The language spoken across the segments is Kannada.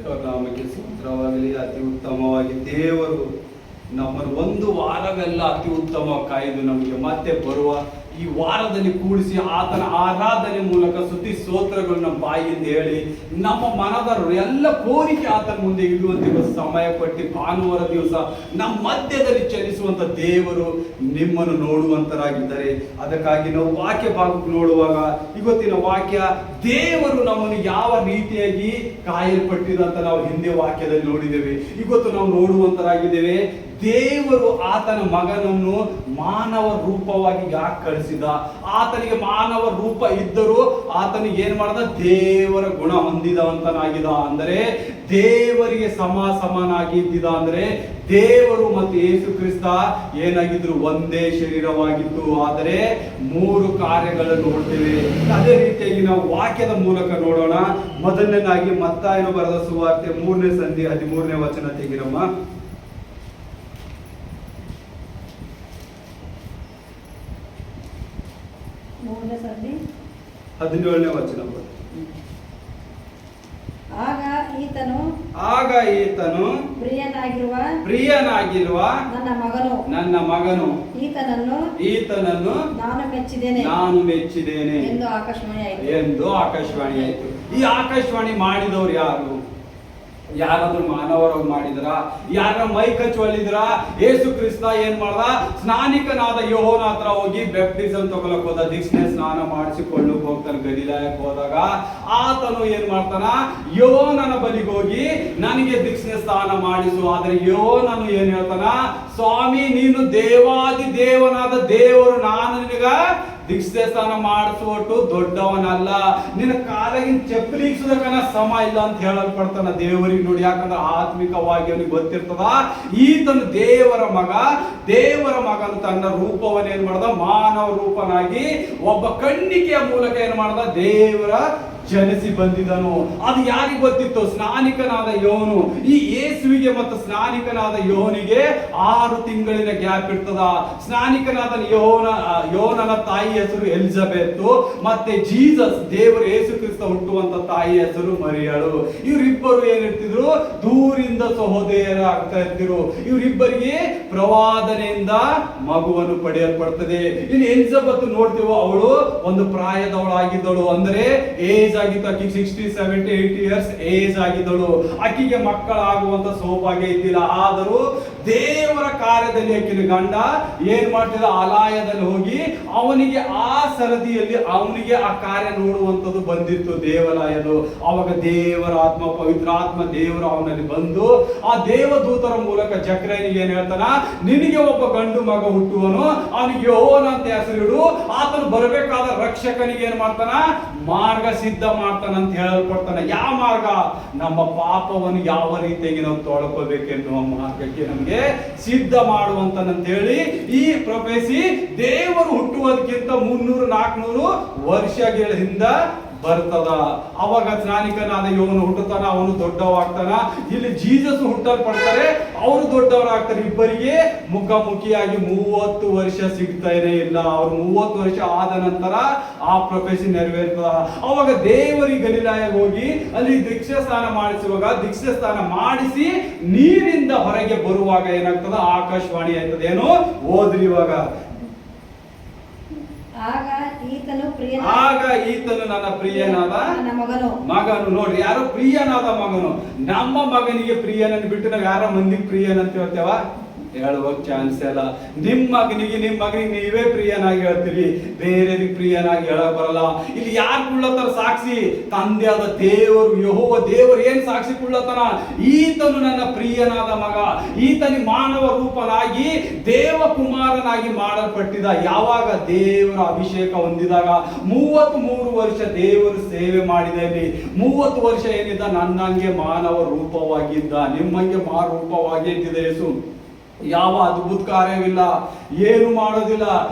ನಾಮಕ್ಕೆ ಸ್ತೋತ್ರವಾಗಲಿ. ಅತಿ ಉತ್ತಮವಾಗಿ ದೇವರು ನಮ್ಮನ್ನು ಒಂದು ವಾರವೆಲ್ಲ ಅತಿ ಉತ್ತಮ ಕಾಯ್ದು ನಮಗೆ ಮತ್ತೆ ಬರುವ ಈ ವಾರದಲ್ಲಿ ಕೂಡಿಸಿ ಆತನ ಆರಾಧನೆ ಮೂಲಕ ಸ್ತುತಿ ಸ್ತೋತ್ರಗಳು ನಮ್ಮ ಬಾಯಿಯಿಂದ ಹೇಳಿ ನಮ್ಮ ಮನದ ಎಲ್ಲ ಕೋರಿಕೆ ಆತನ ಮುಂದೆ ಇಡುವಂತೆ ಸಮಯ ಕೊಟ್ಟು ಭಾನುವಾರ ದಿವಸ ನಮ್ಮ ಮಧ್ಯದಲ್ಲಿ ಚಲಿಸುವಂತ ದೇವರು ನಿಮ್ಮನ್ನು ನೋಡುವಂತರಾಗಿದ್ದಾರೆ. ಅದಕ್ಕಾಗಿ ನಾವು ವಾಕ್ಯ ಭಾಗಕ್ಕೆ ನೋಡುವಾಗ ಇವತ್ತಿನ ವಾಕ್ಯ ದೇವರು ನಮ್ಮನ್ನು ಯಾವ ರೀತಿಯಾಗಿ ಕಾಯಲ್ಪಟ್ಟಿದಂತ ನಾವು ಹಿಂದೆ ವಾಕ್ಯದಲ್ಲಿ ನೋಡಿದ್ದೇವೆ. ಇವತ್ತು ನಾವು ನೋಡುವಂತರಾಗಿದ್ದೇವೆ. ದೇವರು ಆತನ ಮಗನನ್ನು ಮಾನವ ರೂಪವಾಗಿ ಯಾಕೆ ಕಳಿಸಿದ? ಆತನಿಗೆ ಮಾನವ ರೂಪ ಇದ್ದರೂ ಆತನಿಗೆ ಏನ್ ಮಾಡ್ದ? ದೇವರ ಗುಣ ಹೊಂದಿದವಂತನಾಗಿದ. ಅಂದರೆ ದೇವರಿಗೆ ಸಮನಾಗಿ ಇದ್ದಿದ. ಅಂದ್ರೆ ದೇವರು ಮತ್ತು ಯೇಸು ಕ್ರಿಸ್ತ ಏನಾಗಿದ್ರು? ಒಂದೇ ಶರೀರವಾಗಿತ್ತು. ಆದರೆ 3 ಕಾರ್ಯಗಳನ್ನು ನೋಡ್ತೇವೆ. ಅದೇ ರೀತಿಯಾಗಿ ನಾವು ವಾಕ್ಯದ ಮೂಲಕ ನೋಡೋಣ. ಮೊದಲನೇದಾಗಿ ಮತ್ತಾಯನು ಬರೆದ ಸುವಾರ್ತೆ 3ನೇ ಸಂಧಿ 13ನೇ ವಚನ ತೆಗಿರಮ್ಮ. 17ನೇ ವಚನ. ಆಗ ಈತನು ಪ್ರಿಯನಾಗಿರುವ ನನ್ನ ಮಗನು ಈತನನ್ನು ನಾನು ಮೆಚ್ಚಿದ್ದೇನೆ ಎಂದು ಆಕಾಶವಾಣಿಯಾಯಿತು. ಈ ಆಕಾಶವಾಣಿ ಮಾಡಿದವರು ಯಾರು? ಯಾರಾದ್ರೂ ಮಾನವರಾಗಿ ಮಾಡಿದ್ರ? ಯಾರ ಮೈ ಕಚ್ಚುವಲ್ಲಿದ್ರ? ಯೇಸು ಕ್ರಿಸ್ತ ಏನ್ ಮಾಡ್ದ? ಸ್ನಾನಿಕನಾದ ಯೋಹನ ಹತ್ರ ಹೋಗಿ ಬ್ಯಾಪ್ಟಿಸಮ್ ತಗೊಳಕ್ ಹೋದ. ದೀಕ್ಷೆ ಸ್ನಾನ ಮಾಡಿಸಿಕೊಳ್ಳಕ್ ಹೋಗ್ತಾನೆ. ಗಲಿಲಾಯಕ್ಕೆ ಹೋದಾಗ ಆತನು ಏನ್ ಮಾಡ್ತಾನ? ಯೋಹನನ ಬಳಿಗೆ ಹೋಗಿ ನನಗೆ ದೀಕ್ಷೆ ಸ್ನಾನ ಮಾಡಿಸು. ಆದ್ರೆ ಯೋಹನನು ಏನ್ ಹೇಳ್ತಾನ? ಸ್ವಾಮಿ, ನೀನು ದೇವಾದಿ ದೇವನಾದ ದೇವರು, ನಾನು ನಿನಗ ದೀಕ್ಷೆ ಸ್ನಾನ ಮಾಡಿಸುವಟ್ಟು ದೊಡ್ಡವನಲ್ಲ, ನಿನ್ನ ಕಾಲಿನ ಚಪ್ಪಲಿಗಿಸುದಕ್ಕನ ಸಮ ಇಲ್ಲ ಅಂತ ಹೇಳಲ್ಪಡ್ತಾನ ದೇವರಿಗೆ. ನೋಡಿ, ಯಾಕಂದ್ರೆ ಆತ್ಮಿಕವಾಗಿ ಅವನಿಗೆ ಗೊತ್ತಿರ್ತದ ಈತನು ದೇವರ ಮಗನು ತನ್ನ ರೂಪವನ್ನು ಏನ್ ಮಾಡ್ದ? ಮಾನವ ರೂಪನಾಗಿ ಒಬ್ಬ ಕಣ್ಣಿಕೆಯ ಮೂಲಕ ಏನ್ ಮಾಡ್ದ? ದೇವರ ಜನಿಸಿ ಬಂದಿದನು. ಅದು ಯಾರಿಗೆ ಗೊತ್ತಿತ್ತು? ಸ್ನಾನಿಕನಾದ ಯೋಹನು. ಈ ಯೇಸುವಿಗೆ ಮತ್ತು ಸ್ನಾನಿಕನಾದ ಯೋಹನಿಗೆ 6 ತಿಂಗಳಿನ ಗ್ಯಾಪ್ ಇರ್ತದ. ಸ್ನಾನಿಕನಾದ ಯೋಹನನ ತಾಯಿ ಹೆಸರು ಎಲಿಜಬೆತ್, ಮತ್ತೆ ಜೀಸಸ್ ದೇವರು ಯೇಸು ಕ್ರಿಸ್ತ ಹುಟ್ಟುವಂತ ತಾಯಿ ಹೆಸರು ಮರಿಯಳು. ಇವರಿಬ್ಬರು ಏನಿರ್ತಿದ್ರು? ದೂರಿಂದ ಸಹೋದರ ಆಗ್ತಾ ಇರ್ತಿರು. ಇವರಿಬ್ಬರಿಗೆ ಪ್ರವಾದನೆಯಿಂದ ಮಗುವನ್ನು ಪಡೆಯಲ್ಪಡ್ತದೆ. ಇನ್ನು ಎಲಿಜಬೆತ್ ನೋಡ್ತೀವೋ, ಅವಳು ಒಂದು ಪ್ರಾಯದವಳಾಗಿದ್ದಳು. ಅಂದ್ರೆ ಏಜ್ ಆಗಿತ್ತು. ಆಕೆಗೆ 60, 70, 80 ಇಯರ್ಸ್ ಏಜ್ ಆಗಿದ್ದಳು. ಆಕೆಗೆ ಮಕ್ಕಳಾಗುವಂತ ಸೌಭಾಗ್ಯ ಇದ್ದಿಲ್ಲ. ಆದರೂ ದೇವರ ಕಾರ್ಯದಲ್ಲಿ ಆಕಿನ ಗಂಡ ಏನ್ ಮಾಡ್ತಿದ್ದ? ಆಲಯದಲ್ಲಿ ಹೋಗಿ ಅವನಿಗೆ ಆ ಸರದಿಯಲ್ಲಿ ಅವನಿಗೆ ಆ ಕಾರ್ಯ ನೋಡುವಂಥದ್ದು ಬಂದಿತ್ತು, ದೇವಾಲಯದು. ಅವಾಗ ದೇವರ ಆತ್ಮ, ಪವಿತ್ರ ಆತ್ಮ ದೇವರು ಅವನಲ್ಲಿ ಬಂದು ಆ ದೇವದೂತರ ಮೂಲಕ ಜಕ್ರನಿಗೆ ಏನ್ ಹೇಳ್ತಾನ? ನಿನಗೆ ಒಬ್ಬ ಗಂಡು ಮಗ ಹುಟ್ಟುವನು, ಅವನಿಗೆ ಯೋಹನ ಅಂತ ಹೆಸರಿಡು. ಆತನು ಬರಬೇಕಾದ ರಕ್ಷಕನಿಗೆ ಏನ್ ಮಾಡ್ತಾನ? ಮಾರ್ಗ ಸಿದ್ಧ ಮಾಡ್ತಾನ ಅಂತ ಹೇಳಲ್ಪಡ್ತಾನೆ. ಯಾವ ಮಾರ್ಗ? ನಮ್ಮ ಪಾಪವನ್ನು ಯಾವ ರೀತಿಯಾಗಿ ನಾವು ತೊಳ್ಕೋಬೇಕೆನ್ನುವ ಮಾರ್ಗಕ್ಕೆ ನಮಗೆ ಸಿದ್ಧ ಮಾಡುವಂತನಂತ ಹೇಳಿ ಈ ಪ್ರೊಫೆಸಿ ದೇವರು ಹುಟ್ಟುವುದಕ್ಕಿಂತ 300-400 ವರ್ಷಗಳ ಹಿಂದೆ ಬರ್ತದ. ಅವಾಗ ಸ್ನಾನಿಕನಾದ ಯೋಹನ ಹುಟ್ಟುತ್ತಾನ, ಅವನು ದೊಡ್ಡವಾಗ್ತಾನ. ಇಲ್ಲಿ ಜೀಸಸ್ ಹುಟ್ಟಲ್ಪಡ್ತಾರೆ, ಅವರು ದೊಡ್ಡವರಾಗ್ತಾರೆ. ಇಬ್ಬರಿಗೆ ಮುಖಾಮುಖಿಯಾಗಿ 30 ವರ್ಷ ಸಿಗ್ತಾನೆ ಇಲ್ಲ. ಅವ್ರು 30 ವರ್ಷ ಆದ ನಂತರ ಆ ಪ್ರೊಫೆಸಿ ನೆರವೇರ್ತದ. ಅವಾಗ ದೇವರಿಗೆ ಗಲಿಲಾಯ ಹೋಗಿ ಅಲ್ಲಿ ದೀಕ್ಷೆ ಸ್ನಾನ ಮಾಡಿಸುವಾಗ, ದೀಕ್ಷೆ ಸ್ನಾನ ಮಾಡಿಸಿ ನೀರಿಂದ ಹೊರಗೆ ಬರುವಾಗ ಏನಾಗ್ತದ? ಆಕಾಶವಾಣಿ ಆಯ್ತದ. ಏನು ಓದ್ರಿ ಇವಾಗ. ಆಗ ಈತನು ನನ್ನ ಪ್ರಿಯನಾದ ಮಗನು. ನೋಡ್ರಿ, ಯಾರು ಪ್ರಿಯನಾದ ಮಗನು? ನಮ್ಮ ಮಗನಿಗೆ ಪ್ರಿಯನನ್ನು ಬಿಟ್ಟು ನಾವು ಯಾರ ಮಂದಿಗೆ ಪ್ರಿಯನಂತ ಹೇಳ್ತೇವ? ಹೇಳುವ ಚಾನ್ಸ್ ಇಲ್ಲ. ನಿಮ್ಮ ಮಗನಿಗೆ ನೀವೇ ಪ್ರಿಯನಾಗಿ ಹೇಳ್ತೀರಿ, ಬೇರೆಯವ್ರಿಗೆ ಪ್ರಿಯನಾಗಿ ಹೇಳಕ್ ಬರಲ್ಲ. ಇಲ್ಲಿ ಯಾರು ಕುಳ್ಳತ್ತಾರ ಸಾಕ್ಷಿ? ತಂದೆಯಾದ ದೇವರು, ಯೆಹೋವ ದೇವರು ಏನ್ ಸಾಕ್ಷಿ ಕುಳ್ಳತನ? ಈತನು ನನ್ನ ಪ್ರಿಯನಾದ ಮಗ, ಈತನಿ ಮಾನವ ರೂಪನಾಗಿ ದೇವಕುಮಾರನಾಗಿ ಮಾಡಲ್ಪಟ್ಟಿದ. ಯಾವಾಗ? ದೇವರ ಅಭಿಷೇಕ ಹೊಂದಿದಾಗ. 33 ವರ್ಷ ದೇವರು ಸೇವೆ ಮಾಡಿದ. ಇಲ್ಲಿ 30 ವರ್ಷ ಏನಿದ್ದ? ನನ್ನಂಗೆ ಮಾನವ ರೂಪವಾಗಿದ್ದ, ನಿಮ್ಮಂಗೆ ರೂಪವಾಗಿ ಇದ್ದಿದೆ ಯೇಸು. ಯಾವ ಅದ್ಭುತ ಕಾರ್ಯವಿಲ್ಲ, ಏನು ಮಾಡೋದಿಲ್ಲ.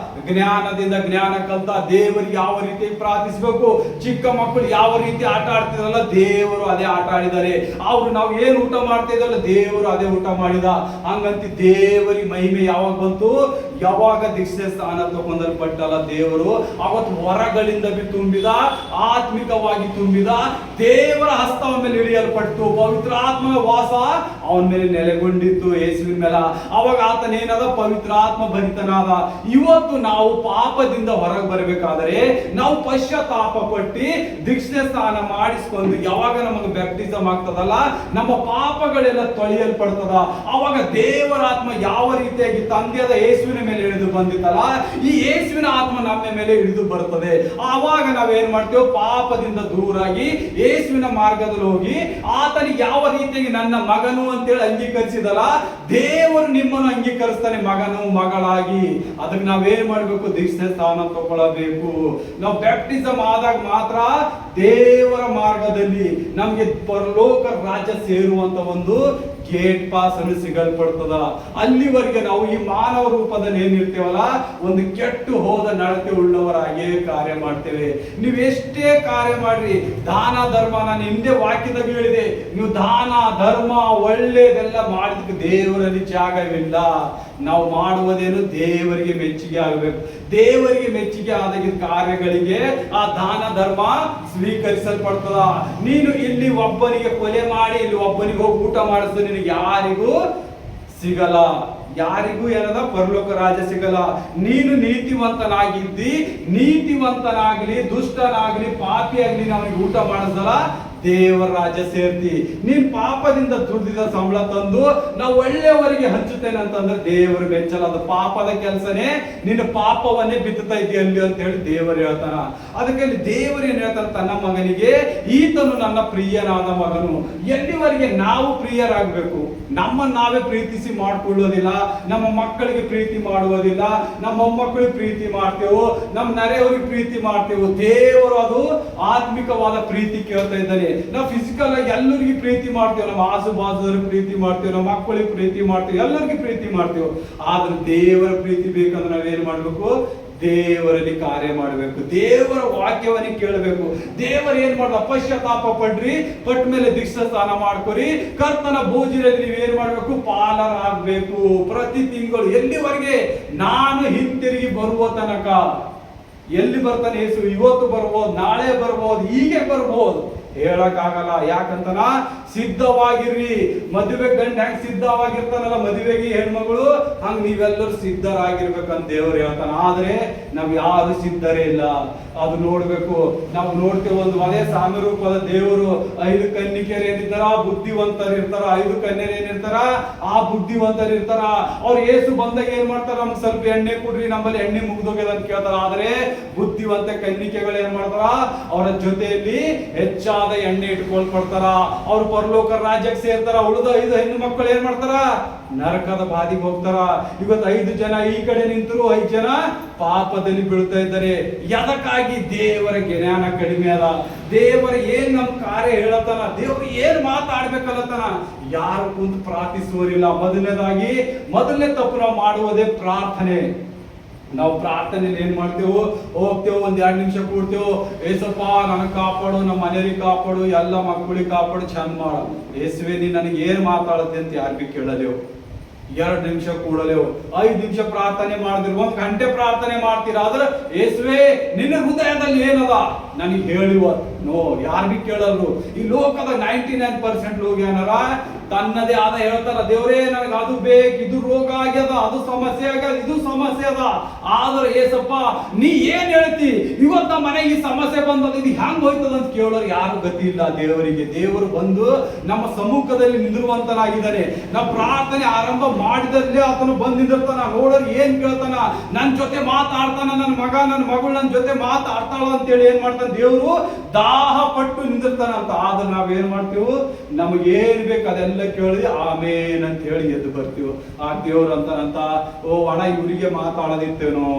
ಜ್ಞಾನದಿಂದ ಜ್ಞಾನ ಕಲ್ತ. ದೇವರಿಗೆ ಯಾವ ರೀತಿ ಪ್ರಾರ್ಥಿಸಬೇಕು. ಚಿಕ್ಕ ಮಕ್ಕಳು ಯಾವ ರೀತಿ ಆಟ ಆಡ್ತಿದ್ರಲ್ಲ, ದೇವರು ಅದೇ ಆಟ ಆಡಿದ್ದಾರೆ. ಅವ್ರು ನಾವು ಏನು ಊಟ ಮಾಡ್ತಾ ಇದ್ದಲ್ಲ, ದೇವರು ಅದೇ ಊಟ ಮಾಡಿದ. ಹಂಗಂತ ದೇವರಿಗೆ ಮಹಿಮೆ ಯಾವಾಗ ಬಂತು? ಯಾವಾಗ ದೀಕ್ಷೆ ಸ್ಥಾನ ತಗೊಂಡಲ್ಪಟ್ಟಲ್ಲ ದೇವರು, ಅವತ್ತು ವರಗಳಿಂದ ತುಂಬಿದ, ಆತ್ಮಿಕವಾಗಿ ತುಂಬಿದ, ದೇವರ ಹಸ್ತ ಅವನ ಮೇಲೆ ಇಳಿಯಲ್ಪಟ್ಟು ಪವಿತ್ರ ಆತ್ಮನ ವಾಸ ಅವನ ಮೇಲೆ ನೆಲೆಗೊಂಡಿತ್ತು ಯೇಸುವಿನ ಮೇಲೆ. ಅವಾಗ ಆತನೇನದ ಪವಿತ್ರ ಆತ್ಮ ಭರಿತನಾದ. ಇವತ್ತು ನಾವು ಪಾಪದಿಂದ ಹೊರಗೆ ಬರಬೇಕಾದರೆ ನಾವು ಪಶ್ಚಾತ್ತಾಪ ಪಟ್ಟಿ ದೀಕ್ಷೆ ಸ್ನಾನ ಮಾಡಿಸ್ಕೊಂಡು ಯಾವಾಗ ನಮಗೆ ಬ್ಯಾಪ್ಟಿಸಮ್ ಆಗ್ತದಲ್ಲ, ನಮ್ಮ ಪಾಪಗಳೆಲ್ಲ ತೊಳೆಯಲ್ಪಡ್ತದ. ಅವಾಗ ದೇವರ ಆತ್ಮ ಯಾವ ರೀತಿಯಾಗಿ ತಂದೆಯಾದ ಯೇಸುವಿನ ಮೇಲೆ ಇಳಿದು ಬಂದಿತ್ತಲ್ಲ, ಈ ಯೇಸುವಿನ ಆತ್ಮ ನಮ್ಮ ಮೇಲೆ ಇಳಿದು ಬರ್ತದೆ. ಆವಾಗ ನಾವೇನ್ ಮಾಡ್ತೇವೆ, ಪಾಪದಿಂದ ದೂರಾಗಿ ಯೇಸುವಿನ ಮಾರ್ಗದಲ್ಲಿ ಹೋಗಿ ಆತನಿಗೆ ಯಾವ ರೀತಿಯಾಗಿ ನನ್ನ ಮಗನು ಅಂತೇಳಿ ಅಂಗೀಕರಿಸಿದಲ್ಲ, ದೇವರು ನಿಮ್ಮನ್ನು ಅಂಗೀಕರಿಸ್ತಾನೆ ಮಗನು ಮಗಳಾಗಿ. ಅದಕ್ಕೆ ನಾವೇನ್ ಮಾಡ್ಬೇಕು, ದೀಕ್ಷೆ ಸ್ಥಾನ ತಗೊಳ್ಳಬೇಕು. ನಾವು ಬ್ಯಾಪ್ಟಿಸಮ್ ಆದಾಗ ಮಾತ್ರ ದೇವರ ಮಾರ್ಗದಲ್ಲಿ ನಮ್ಗೆ ಪರಲೋಕ ರಾಜ್ಯ ಸೇರುವಂತ ಒಂದು ಗೇಟ್ ಪಾಸ್ ಅನ್ನು ಸಿಗಲ್ಪಡ್ತದ. ಅಲ್ಲಿವರೆಗೆ ನಾವು ಈ ಮಾನವ ರೂಪದಲ್ಲಿ ಏನಿರ್ತೇವಲ್ಲ, ಒಂದು ಕೆಟ್ಟು ಹೋದ ನಡತೆ ಉಳ್ಳವರಾಗಿ ಕಾರ್ಯ ಮಾಡ್ತೇವೆ. ನೀವು ಎಷ್ಟೇ ಕಾರ್ಯ ಮಾಡ್ರಿ, ದಾನ ಧರ್ಮ, ನಾನು ಹಿಂದೆ ವಾಕ್ಯದಾಗ ಹೇಳಿದೆ, ನೀವು ದಾನ ಧರ್ಮ ಒಳ್ಳೆಯದೆಲ್ಲ ಮಾಡಿದಕ್ಕೆ ದೇವರಲ್ಲಿ ಜಾಗವಿಲ್ಲ. ನಾವು ಮಾಡುವುದೇನು, ದೇವರಿಗೆ ಮೆಚ್ಚುಗೆ ಆಗಬೇಕು. ದೇವರಿಗೆ ಮೆಚ್ಚುಗೆ ಆದ ಕಾರ್ಯಗಳಿಗೆ ಆ ದಾನ ಧರ್ಮ ಸ್ವೀಕರಿಸಲ್ಪಡ್ತದ. ನೀನು ಇಲ್ಲಿ ಒಬ್ಬನಿಗೆ ಕೊಲೆ ಮಾಡಿ ಇಲ್ಲಿ ಒಬ್ಬನಿಗೆ ಹೋಗಿ ಊಟ ಮಾಡಿಸಿದ್ರೆ ನಿನಗೆ ಯಾರಿಗೂ ಸಿಗಲ್ಲ, ಯಾರಿಗೂ ಏನದ ಪರಲೋಕ ರಾಜ್ಯ ಸಿಗಲ್ಲ. ನೀನು ನೀತಿವಂತನಾಗಿದ್ದಿ, ನೀತಿವಂತನಾಗ್ಲಿ ದುಷ್ಟನಾಗ್ಲಿ ಪಾಪಿಯಾಗ್ಲಿ ಅವನಿಗೆ ಊಟ ಮಾಡಿಸಲ್ಲ, ದೇವರ ರಾಜ್ಯ ಸೇರ್ತಿ. ನೀನ್ ಪಾಪದಿಂದ ದುಡಿದ ಸಂಬಳ ತಂದು ನಾವು ಒಳ್ಳೆಯವರಿಗೆ ಹಂಚುತ್ತೇನೆ ಅಂತಂದ್ರೆ ದೇವರು ಬೆಚ್ಚಲ್ಲ. ಅದು ಪಾಪದ ಕೆಲಸನೇ, ನಿನ್ನ ಪಾಪವನ್ನೇ ಬಿತ್ತುತ್ತಾ ಇದೆಯಲ್ಲಿ ಅಂತ ಹೇಳಿ ದೇವರು ಹೇಳ್ತಾನ. ಅದಕ್ಕೆ ದೇವರು ಏನ್ ಹೇಳ್ತಾನೆ, ತನ್ನ ಮಗನಿಗೆ ಈತನು ನನ್ನ ಪ್ರಿಯನಾದ ಮಗನು. ಎಲ್ಲಿವರೆಗೆ ನಾವು ಪ್ರಿಯರಾಗಬೇಕು, ನಮ್ಮನ್ನು ನಾವೇ ಪ್ರೀತಿಸಿ ಮಾಡ್ಕೊಳ್ಳೋದಿಲ್ಲ, ನಮ್ಮ ಮಕ್ಕಳಿಗೆ ಪ್ರೀತಿ ಮಾಡುವುದಿಲ್ಲ, ನಮ್ಮ ಮೊಮ್ಮಕ್ಕಳಿಗೆ ಪ್ರೀತಿ ಮಾಡ್ತೇವೆ, ನಮ್ಮ ನೆರೆಯವರಿಗೆ ಪ್ರೀತಿ ಮಾಡ್ತೇವೆ. ದೇವರು ಅದು ಆತ್ಮಿಕವಾದ ಪ್ರೀತಿ ಕೇಳ್ತಾ ಇದ್ದಾನೆ. ನಾವು ಫಿಸಿಕಲ್ ಆಗಿ ಎಲ್ಲರಿಗೂ ಪ್ರೀತಿ ಮಾಡ್ತೇವೆ, ನಮ್ಮ ಆಸು ಬಾಜುದವ್ರಿಗೆ ಪ್ರೀತಿ ಮಾಡ್ತೇವೆ, ನಮ್ಮ ಮಕ್ಕಳಿಗೆ ಪ್ರೀತಿ ಮಾಡ್ತೇವೆ, ಎಲ್ಲರಿಗೂ ಪ್ರೀತಿ ಮಾಡ್ತೇವೆ. ಆದ್ರೆ ದೇವರ ಪ್ರೀತಿ ಬೇಕಂದ್ರೆ ನಾವೇನ್ ಮಾಡ್ಬೇಕು, ದೇವರಲ್ಲಿ ಕಾರ್ಯ ಮಾಡಬೇಕು, ದೇವರ ವಾಕ್ಯವನ್ನೇ ಕೇಳಬೇಕು. ದೇವರು ಏನ್ ಮಾಡ್ದ, ಪಶ್ಚಾತ್ತಾಪ ಪಡ್ರಿ, ಪಟ್ಟ ಮೇಲೆ ದೀಕ್ಷಾ ಸ್ನಾನ ಮಾಡ್ಕೊರಿ, ಕರ್ತನ ಭೋಜನಲ್ಲಿ ನೀವೇನ್ ಮಾಡ್ಬೇಕು, ಪಾಲರಾಗಬೇಕು. ಪ್ರತಿ ತಿಂಗಳು ಎಲ್ಲಿವರೆಗೆ, ನಾನು ಹಿಂತಿರುಗಿ ಬರುವ ತನಕ. ಎಲ್ಲಿ ಬರ್ತಾನೆ ಯೇಸು, ಇವತ್ತು ಬರ್ಬೋದು, ನಾಳೆ ಬರ್ಬೋದು, ಹೀಗೆ ಬರ್ಬೋದು, ಹೇಳಕ್ಕಾಗಲ್ಲ. ಯಾಕಂತನ ಸಿದ್ಧವಾಗಿರ್ರಿ. ಮದುವೆ ಗಂಡ ಹೆಂಗ್ ಸಿದ್ಧವಾಗಿರ್ತಾನಲ್ಲ ಮದುವೆಗೆ ಹೆಣ್ಮಗಳು, ಹಂಗ ನೀವೆಲ್ಲರೂ ಸಿದ್ಧರಾಗಿರ್ಬೇಕಂತ ದೇವ್ರು ಹೇಳ್ತಾನ. ಆದ್ರೆ ನಾವ್ ಯಾರು ಸಿದ್ಧರೇ ಇಲ್ಲ. ಅದು ನೋಡ್ಬೇಕು. ನಾವು ನೋಡ್ತೇವೆ, ಒಂದು ಅದೇ ಸಾಮ್ಯ ರೂಪದ ದೇವರು 5 ಕನ್ನಿಕೆಯರು ಏನಿರ್ತಾರ, ಬುದ್ಧಿವಂತರು ಇರ್ತಾರ. 5 ಕನ್ಯರು ಏನಿರ್ತಾರ, ಆ ಬುದ್ಧಿವಂತರು ಇರ್ತಾರ. ಅವ್ರು ಏಸು ಬಂದಾಗ ಏನ್ ಮಾಡ್ತಾರ, ನಮ್ಗೆ ಸ್ವಲ್ಪ ಎಣ್ಣೆ ಕೊಡ್ರಿ, ನಮ್ಮಲ್ಲಿ ಎಣ್ಣೆ ಮುಗ್ದೋಗ್ಯದ ಅಂತ ಕೇಳ್ತಾರ. ಆದ್ರೆ ಬುದ್ಧಿವಂತ ಕನ್ನಿಕೆಗಳು ಏನ್ ಮಾಡ್ತಾರ, ಅವರ ಜೊತೆಯಲ್ಲಿ ಹೆಚ್ಚಾದ ಎಣ್ಣೆ ಇಟ್ಕೊಳ್ಕೊಡ್ತಾರ. ಅವ್ರು ಪರಲೋಕ ರಾಜ್ಯಕ್ಕೆ ಸೇರ್ತಾರ. ಉಳಿದ 5 ಹೆಣ್ಣು ಮಕ್ಕಳು ಏನ್ ಮಾಡ್ತಾರ, ನರಕದ ಬಾದಿಗೆ ಹೋಗ್ತಾರ. ಇವತ್ತು 5 ಜನ ಈ ಕಡೆ ನಿಂತರು, 5 ಜನ ಪಾಪದಲ್ಲಿ ಬೀಳ್ತಾ ಇದ್ದಾರೆ. ಎದಕ್ಕಾಗಿ, ದೇವರ ಜ್ಞಾನ ಕಡಿಮೆ ಅದ. ದೇವರ ಏನ್ ನಮ್ ಕಾರ್ಯ ಹೇಳತನ, ದೇವರು ಏನ್ ಮಾತಾಡ್ಬೇಕಲ್ಲತನ, ಯಾರು ಕುಂತು ಪ್ರಾರ್ಥಿಸುವರಿಲ್ಲ. ಮೊದಲನೇ ತಪ್ಪು ನಾವು ಮಾಡುವುದೇ ಪ್ರಾರ್ಥನೆ. ನಾವು ಪ್ರಾರ್ಥನೆಯಲ್ಲಿ ಏನ್ ಮಾಡ್ತೇವೆ, ಹೋಗ್ತೇವೆ, 1-2 ನಿಮಿಷ ಕೂಡ್ತೇವೆ, ಏಸಪ್ಪ ನನಗೆ ಕಾಪಾಡು, ನಮ್ಮ ಮನೆಯವ್ರಿಗೆ ಕಾಪಾಡು, ಎಲ್ಲ ಮಕ್ಕಳಿಗೆ ಕಾಪಾಡು, ಚಂದ ಮಾಡು. ಏಸುವೆ ನೀ ನನಗೆ ಏನ್ ಮಾತಾಡುತ್ತೆ ಅಂತ ಯಾರಿಗೂ ಕೇಳಲೇವು. 2 ನಿಮಿಷ ಕೂಡಲೇವು. 5 ನಿಮಿಷ ಪ್ರಾರ್ಥನೆ ಮಾಡಿದ್ರು, 1 ಗಂಟೆ ಪ್ರಾರ್ಥನೆ ಮಾಡ್ತೀರಾ. ಆದ್ರೆ ಏಸುವೆ ನಿನ್ನ ಹೃದಯದಲ್ಲಿ ಏನದ ನನಗೆ ಹೇಳಿವ ನೋ, ಯಾರಿಗೂ ಕೇಳಲ್ರು. ಈ ಲೋಕದ 99% ಲೋಕ ಏನಾರ ತನ್ನದೇ ಆದ ಹೇಳ್ತಾರ, ದೇವರೇ ನನಗೆ ಅದು ಬೇಕು, ಇದು ರೋಗ ಆಗ್ಯದ, ಅದು ಸಮಸ್ಯೆ ಆಗ್ಯದ, ಇದು ಸಮಸ್ಯೆ ಅದ. ಆದ್ರೆ ಏಸಪ್ಪ ನೀ ಏನ್ ಹೇಳ್ತಿ, ಇವತ್ತ ಮನೆಗೆ ಈ ಸಮಸ್ಯೆ ಬಂದದ, ಇದು ಹೆಂಗ್ ಹೋಯ್ತದ ಅಂತ ಕೇಳೋರು ಯಾರು ಗತಿ ಇಲ್ಲ ದೇವರಿಗೆ. ದೇವರು ಬಂದು ನಮ್ಮ ಸಮ್ಮುಖದಲ್ಲಿ ನಿಂದಿರುವಂತನಾಗಿದ್ದಾನೆ. ನಾವು ಪ್ರಾರ್ಥನೆ ಆರಂಭ ಮಾಡಿದಲ್ಲಿ ಆತನು ಬಂದು ನಿಂದಿರ್ತಾನ. ನೋಡೋರು ಏನ್ ಕೇಳ್ತಾನ, ನನ್ ಜೊತೆ ಮಾತಾಡ್ತಾನ, ನನ್ನ ಮಗ ನನ್ನ ಮಗಳು ನನ್ನ ಜೊತೆ ಮಾತಾಡ್ತಾಳ ಅಂತೇಳಿ ಏನ್ ಮಾಡ್ತಾನ, ದೇವರು ದಾಹ ಪಟ್ಟು ನಿಂದಿರ್ತಾನ ಅಂತ. ಆದ್ರೆ ನಾವೇನ್ ಮಾಡ್ತೀವಿ, ನಮಗೇನ್ ಬೇಕು ಅದೆಲ್ಲ ಕೇಳಿ ಆಮೇನ್ ಅಂತ ಹೇಳಿ ಎದ್ದು ಬರ್ತೀವಿ. ಆ ದೇವ್ರು ಅಂತಾನಂತ, ಓ ಅಣ್ಣ ಇವರಿಗೆ ಮಾತಾಡೋದಿತ್ತೇನೋ,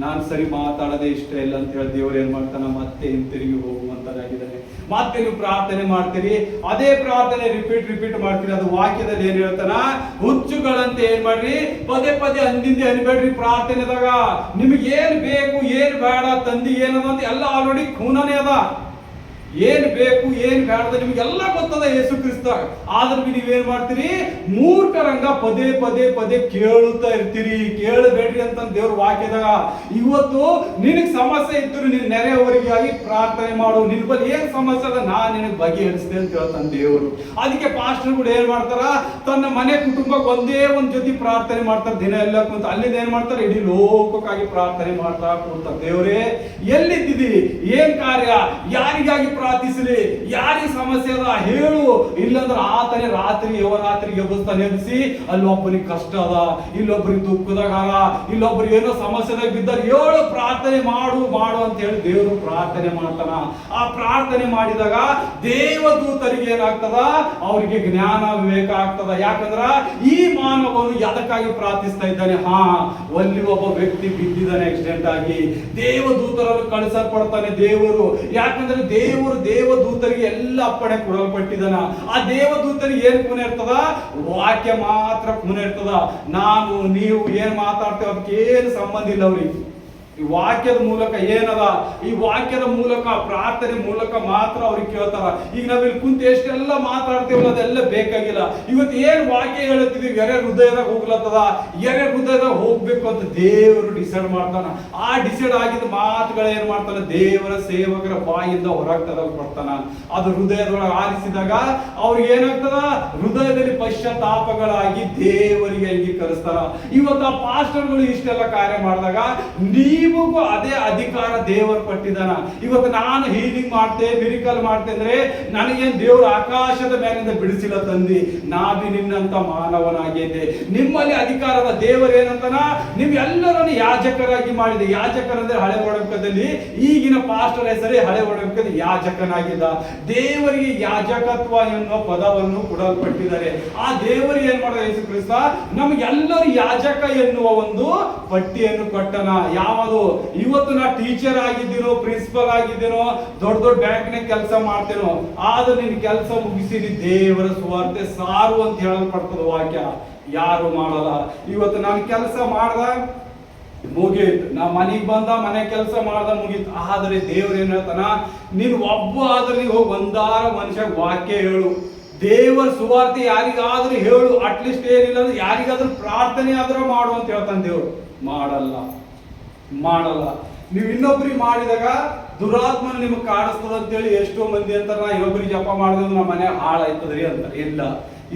ನಾನ್ ಸರಿ ಮಾತಾಡೋದೇ ಇಷ್ಟ ಇಲ್ಲ ಅಂತ ಹೇಳಿ ದೇವ್ರು ಏನ್ ಮಾಡ್ತಾನ, ಮತ್ತೆ ಹಿಂತಿರುಗಿ ಹೋಗುವಂತರಾಗಿದ್ದಾನೆ. ಮತ್ತೆ ನೀವು ಪ್ರಾರ್ಥನೆ ಮಾಡ್ತೀರಿ, ಅದೇ ಪ್ರಾರ್ಥನೆ ರಿಪೀಟ್ ಮಾಡ್ತೀರಿ. ಅದು ವಾಕ್ಯದಲ್ಲಿ ಏನ್ ಹೇಳ್ತಾನ, ಹುಚ್ಚುಗಳಂತೆ ಏನ್ ಮಾಡ್ರಿ, ಪದೇ ಅಂದಿಂದೆ ಅನ್ಬೇಡ್ರಿ ಪ್ರಾರ್ಥನೆದಾಗ. ನಿಮ್ಗೆ ಏನ್ ಬೇಕು ಏನ್ ಬೇಡ ತಂದಿ ಏನದ ಅಂತ ಎಲ್ಲ ಆಲ್ರೆಡಿ ಖೂನನೇ ಅದ. ಏನ್ ಬೇಕು ಏನ್ ಬೇಡದ ನಿಮ್ಗೆಲ್ಲ ಗೊತ್ತದ ಯೇಸು ಕ್ರಿಸ್ತ. ಆದ್ರೂ ನೀವೇನ್ ಮಾಡ್ತೀರಿ? ಮೂರ್ಖರಂಗ ಪದೇ ಪದೇ ಪದೇ ಕೇಳುತ್ತಾ ಇರ್ತೀರಿ. ಕೇಳಬೇಡ್ರಿ ಅಂತ ದೇವ್ರ ವಾಕ್ಯದಾಗ. ಇವತ್ತು ನಿನಗ್ ಸಮಸ್ಯೆ ಇದ್ರು ನಿನ್ ನೆರೆಯವರಿಗಾಗಿ ಪ್ರಾರ್ಥನೆ ಮಾಡು. ನಿನ್ ಬಳಿ ಏನ್ ಸಮಸ್ಯೆ ಅದ ನಾನ್ ನಿನಗ್ ಬಗೆಹರಿಸ್ತೇನೆ ಅಂತ ಹೇಳ್ತಾನೆ ದೇವರು. ಅದಕ್ಕೆ ಪಾಸ್ಟರ್ಗಳು ಏನ್ ಮಾಡ್ತಾರ? ತನ್ನ ಮನೆ ಕುಟುಂಬಕ್ಕೆ ಒಂದೇ ಒಂದ್ ಜೊತೆ ಪ್ರಾರ್ಥನೆ ಮಾಡ್ತಾರೆ ದಿನ ಎಲ್ಲ ಕುಂತ. ಅಲ್ಲಿಂದ ಏನ್ ಮಾಡ್ತಾರೆ? ಇಡೀ ಲೋಕಕ್ಕಾಗಿ ಪ್ರಾರ್ಥನೆ ಮಾಡ್ತಾ ಕೂಡ್ತಾರೆ. ದೇವರೇ ಎಲ್ಲಿದ್ದೀವಿ? ಏನ್ ಕಾರ್ಯ? ಯಾರಿಗಾಗಿ ಪ್ರಾರ್ಥಿಸಲಿ? ಯಾರಿಗೆ ಸಮಸ್ಯೆ ಅದ ಹೇಳು. ಇಲ್ಲಂದ್ರೆ ಆತನೇ ರಾತ್ರಿ ಯವರಾತ್ರಿ ಎಬ್ಬಿಸ್ತಾನೆ. ಎಬ್ಬಿಸಿ ಅಲ್ಲೊಬ್ಬರಿಗೆ ಕಷ್ಟ ಅದ, ಇಲ್ಲೊಬ್ಬರಿಗೆ ದುಃಖದಾಗ ಅದ, ಇಲ್ಲೊಬ್ಬರಿಗೆ ಏನೋ ಸಮಸ್ಯೆದಾಗ ಬಿದ್ದಾರೆ, ಹೇಳು ಪ್ರಾರ್ಥನೆ ಮಾಡು ಮಾಡು ಅಂತ ಹೇಳಿ ದೇವರು ಪ್ರಾರ್ಥನೆ ಮಾಡ್ತಾನ. ಆ ಪ್ರಾರ್ಥನೆ ಮಾಡಿದಾಗ ದೇವದೂತರಿಗೆ ಏನಾಗ್ತದ? ಅವರಿಗೆ ಜ್ಞಾನ ವಿವೇಕ ಆಗ್ತದ. ಯಾಕಂದ್ರ ಈ ಮಾನವನು ಎದಕ್ಕಾಗಿ ಪ್ರಾರ್ಥಿಸ್ತಾ ಇದ್ದಾನೆ? ಅಲ್ಲಿ ಒಬ್ಬ ವ್ಯಕ್ತಿ ಬಿದ್ದಿದ್ದಾನೆ ಆಕ್ಸಿಡೆಂಟ್ ಆಗಿ. ದೇವದೂತರನ್ನು ಕಳಿಸಲ್ಪಡ್ತಾನೆ ದೇವರು. ಯಾಕಂದ್ರೆ ದೇವದೂತರಿಗೆ ಎಲ್ಲ ಅಪ್ಪಣೆ ಕೊಡಲ್ಪಟ್ಟಿದ್ದಾನ. ಆ ದೇವದೂತರಿಗೆ ಏನ್ ಪುಣ್ಯ ಇರ್ತದ? ವಾಕ್ಯ ಮಾತ್ರ ಪುಣ್ಯ ಇರ್ತದ. ನಾನು ನೀವು ಏನ್ ಮಾತಾಡ್ತೇವೆ ಅದಕ್ಕೆ ಏನು ಸಂಬಂಧ ಇಲ್ಲ ಅವ್ರಿಗೆ. ಈ ವಾಕ್ಯದ ಮೂಲಕ ಏನದ? ಈ ವಾಕ್ಯದ ಮೂಲಕ ಪ್ರಾರ್ಥನೆ ಮೂಲಕ ಮಾತ್ರ ಅವ್ರಿಗೆ ಕೇಳ್ತಾರ. ಈಗ ನಾವಿಲ್ಲಿ ಕುಂತ ಎಷ್ಟೆಲ್ಲ ಮಾತಾಡ್ತೀವಲ್ಲ ಅದೆಲ್ಲ ಬೇಕಾಗಿಲ್ಲ. ಇವತ್ತು ಏನ್ ವಾಕ್ಯ ಹೇಳುತ್ತಿದೀವಿ ಎರೆ ಹೃದಯದಾಗ ಹೋಗ್ಲತ್ತದ, ಎರೆ ಹೃದಯದಾಗ ಹೋಗ್ಬೇಕು ಅಂತ ದೇವರು ಡಿಸೈಡ್ ಮಾಡ್ತಾನ. ಆ ಡಿಸೈಡ್ ಆಗಿದ್ದ ಮಾತುಗಳು ಏನ್ ಮಾಡ್ತಾನ? ದೇವರ ಸೇವಕರ ಬಾಯಿಂದ ಹೊರಗೆ ತರಲ್ಪಡ್ತಾನ. ಅದು ಹೃದಯದೊಳಗೆ ಆರಿಸಿದಾಗ ಅವ್ರಿಗೆ ಏನಾಗ್ತದ? ಹೃದಯದಲ್ಲಿ ಪಶ್ಚಾತ್ತಾಪಗಳಾಗಿ ದೇವರಿಗೆ ಅಂಗೀಕರಿಸ್ತಾರ. ಇವತ್ತು ಆ ಪಾಸ್ಟರ್ಗಳು ಇಷ್ಟೆಲ್ಲ ಕಾರ್ಯ ಮಾಡಿದಾಗ ನಿಮಗೂ ಅದೇ ಅಧಿಕಾರ ದೇವರು ಕೊಟ್ಟಿದ್ದಾನ. ಇವತ್ತು ನಾನು ಹೀಲಿಂಗ್ ಮಾಡ್ತೇನೆ, ಮಿರಿಕಲ್ ಮಾಡ್ತೇನೆ ಅಂದ್ರೆ ನನಗೇನು ದೇವರು ಆಕಾಶದ ಮೇಲಿಂದ ಬಿಡಿಸಿಲ್ಲ ತಂದಿ, ನಾವಿ ನಿನ್ನಂತ ಮಾನವನಾಗಿದ್ದೆ. ನಿಮ್ಮಲ್ಲಿ ಅಧಿಕಾರದ ದೇವರು ಏನಂತನ? ನೀವೆಲ್ಲರನ್ನು ಯಾಜಕರಾಗಿ ಮಾಡಿದೆ. ಯಾಜಕರಂದ್ರೆ ಹಳೆ ಒಡಂಬಡಿಕೆಯಲ್ಲಿ ಈಗಿನ ಪಾಸ್ಟರ್ ಹೆಸರೇ ಹಳೆ ಒಡಂಬಡಿಕೆಯಲ್ಲಿ ಯಾಜಕನಾಗಿದ್ದ. ದೇವರಿಗೆ ಯಾಜಕತ್ವ ಎನ್ನುವ ಪದವನ್ನು ಕೊಡಲ್ಪಟ್ಟಿದ್ದಾರೆ. ಆ ದೇವರಿಗೆ ಏನ್ ಮಾಡಿದ ಯೇಸು ಕ್ರಿಸ್ತ? ನಮಗೆಲ್ಲರೂ ಯಾಜಕ ಎನ್ನುವ ಒಂದು ಪಟ್ಟಿಯನ್ನು ಕೊಟ್ಟನ. ಯಾವುದು? ಇವತ್ತು ನಾ ಟೀಚರ್ ಆಗಿದ್ದೀನೋ, ಪ್ರಿನ್ಸಿಪಲ್ ಆಗಿದ್ದೀನೋ, ದೊಡ್ಡ ದೊಡ್ಡ ಬ್ಯಾಂಕ್ನಾಗ ಕೆಲಸ ಮಾಡ್ತೇನೋ, ಆದ್ರೆ ನಿನ್ ಕೆಲಸ ಮುಗಿಸಿ ದೇವರ ಸುವಾರ್ತೆ ಸಾರು ಅಂತ ಹೇಳಲ್ಪಡ್ತದ ವಾಕ್ಯ. ಯಾರು ಮಾಡಲ್ಲ. ಇವತ್ತು ನಾನು ಕೆಲಸ ಮಾಡ್ದ ಮುಗೀತು, ನಾ ಮನೆಗೆ ಬಂದ ಮನೆ ಕೆಲಸ ಮಾಡ್ದ ಮುಗೀತು. ಆದ್ರೆ ದೇವ್ರ ಏನ್ ಹೇಳ್ತಾನ? ನೀನ್ ಒಬ್ಬ ಆದ್ರೆ ಹೋಗಿ ಒಂದಾರ ಮನುಷ್ಯ ವಾಕ್ಯ ಹೇಳು. ದೇವರ ಸುವಾರ್ತೆ ಯಾರಿಗಾದ್ರೂ ಹೇಳು. ಅಟ್ಲೀಸ್ಟ್ ಏನಿಲ್ಲ ಅಂದ್ರೆ ಯಾರಿಗಾದ್ರೂ ಪ್ರಾರ್ಥನೆ ಆದ್ರೂ ಮಾಡು ಅಂತ ಹೇಳ್ತಾನೆ ದೇವ್ರು. ಮಾಡಲ್ಲ. ನೀವು ಇನ್ನೊಬ್ರಿಗೆ ಮಾಡಿದಾಗ ದುರಾತ್ಮನ ನಿಮಗೆ ಕಾಡಿಸ್ತದ ಅಂತೇಳಿ ಎಷ್ಟೋ ಮಂದಿ ಅಂತಾರ, ಇನ್ನೊಬ್ರಿಗೆ ಜಪ ಮಾಡಿದ್ರೆ ನಮ್ಮ ಮನೆ ಹಾಳಾಯ್ತದ್ರಿ ಅಂತಾರೆ. ಇಲ್ಲ,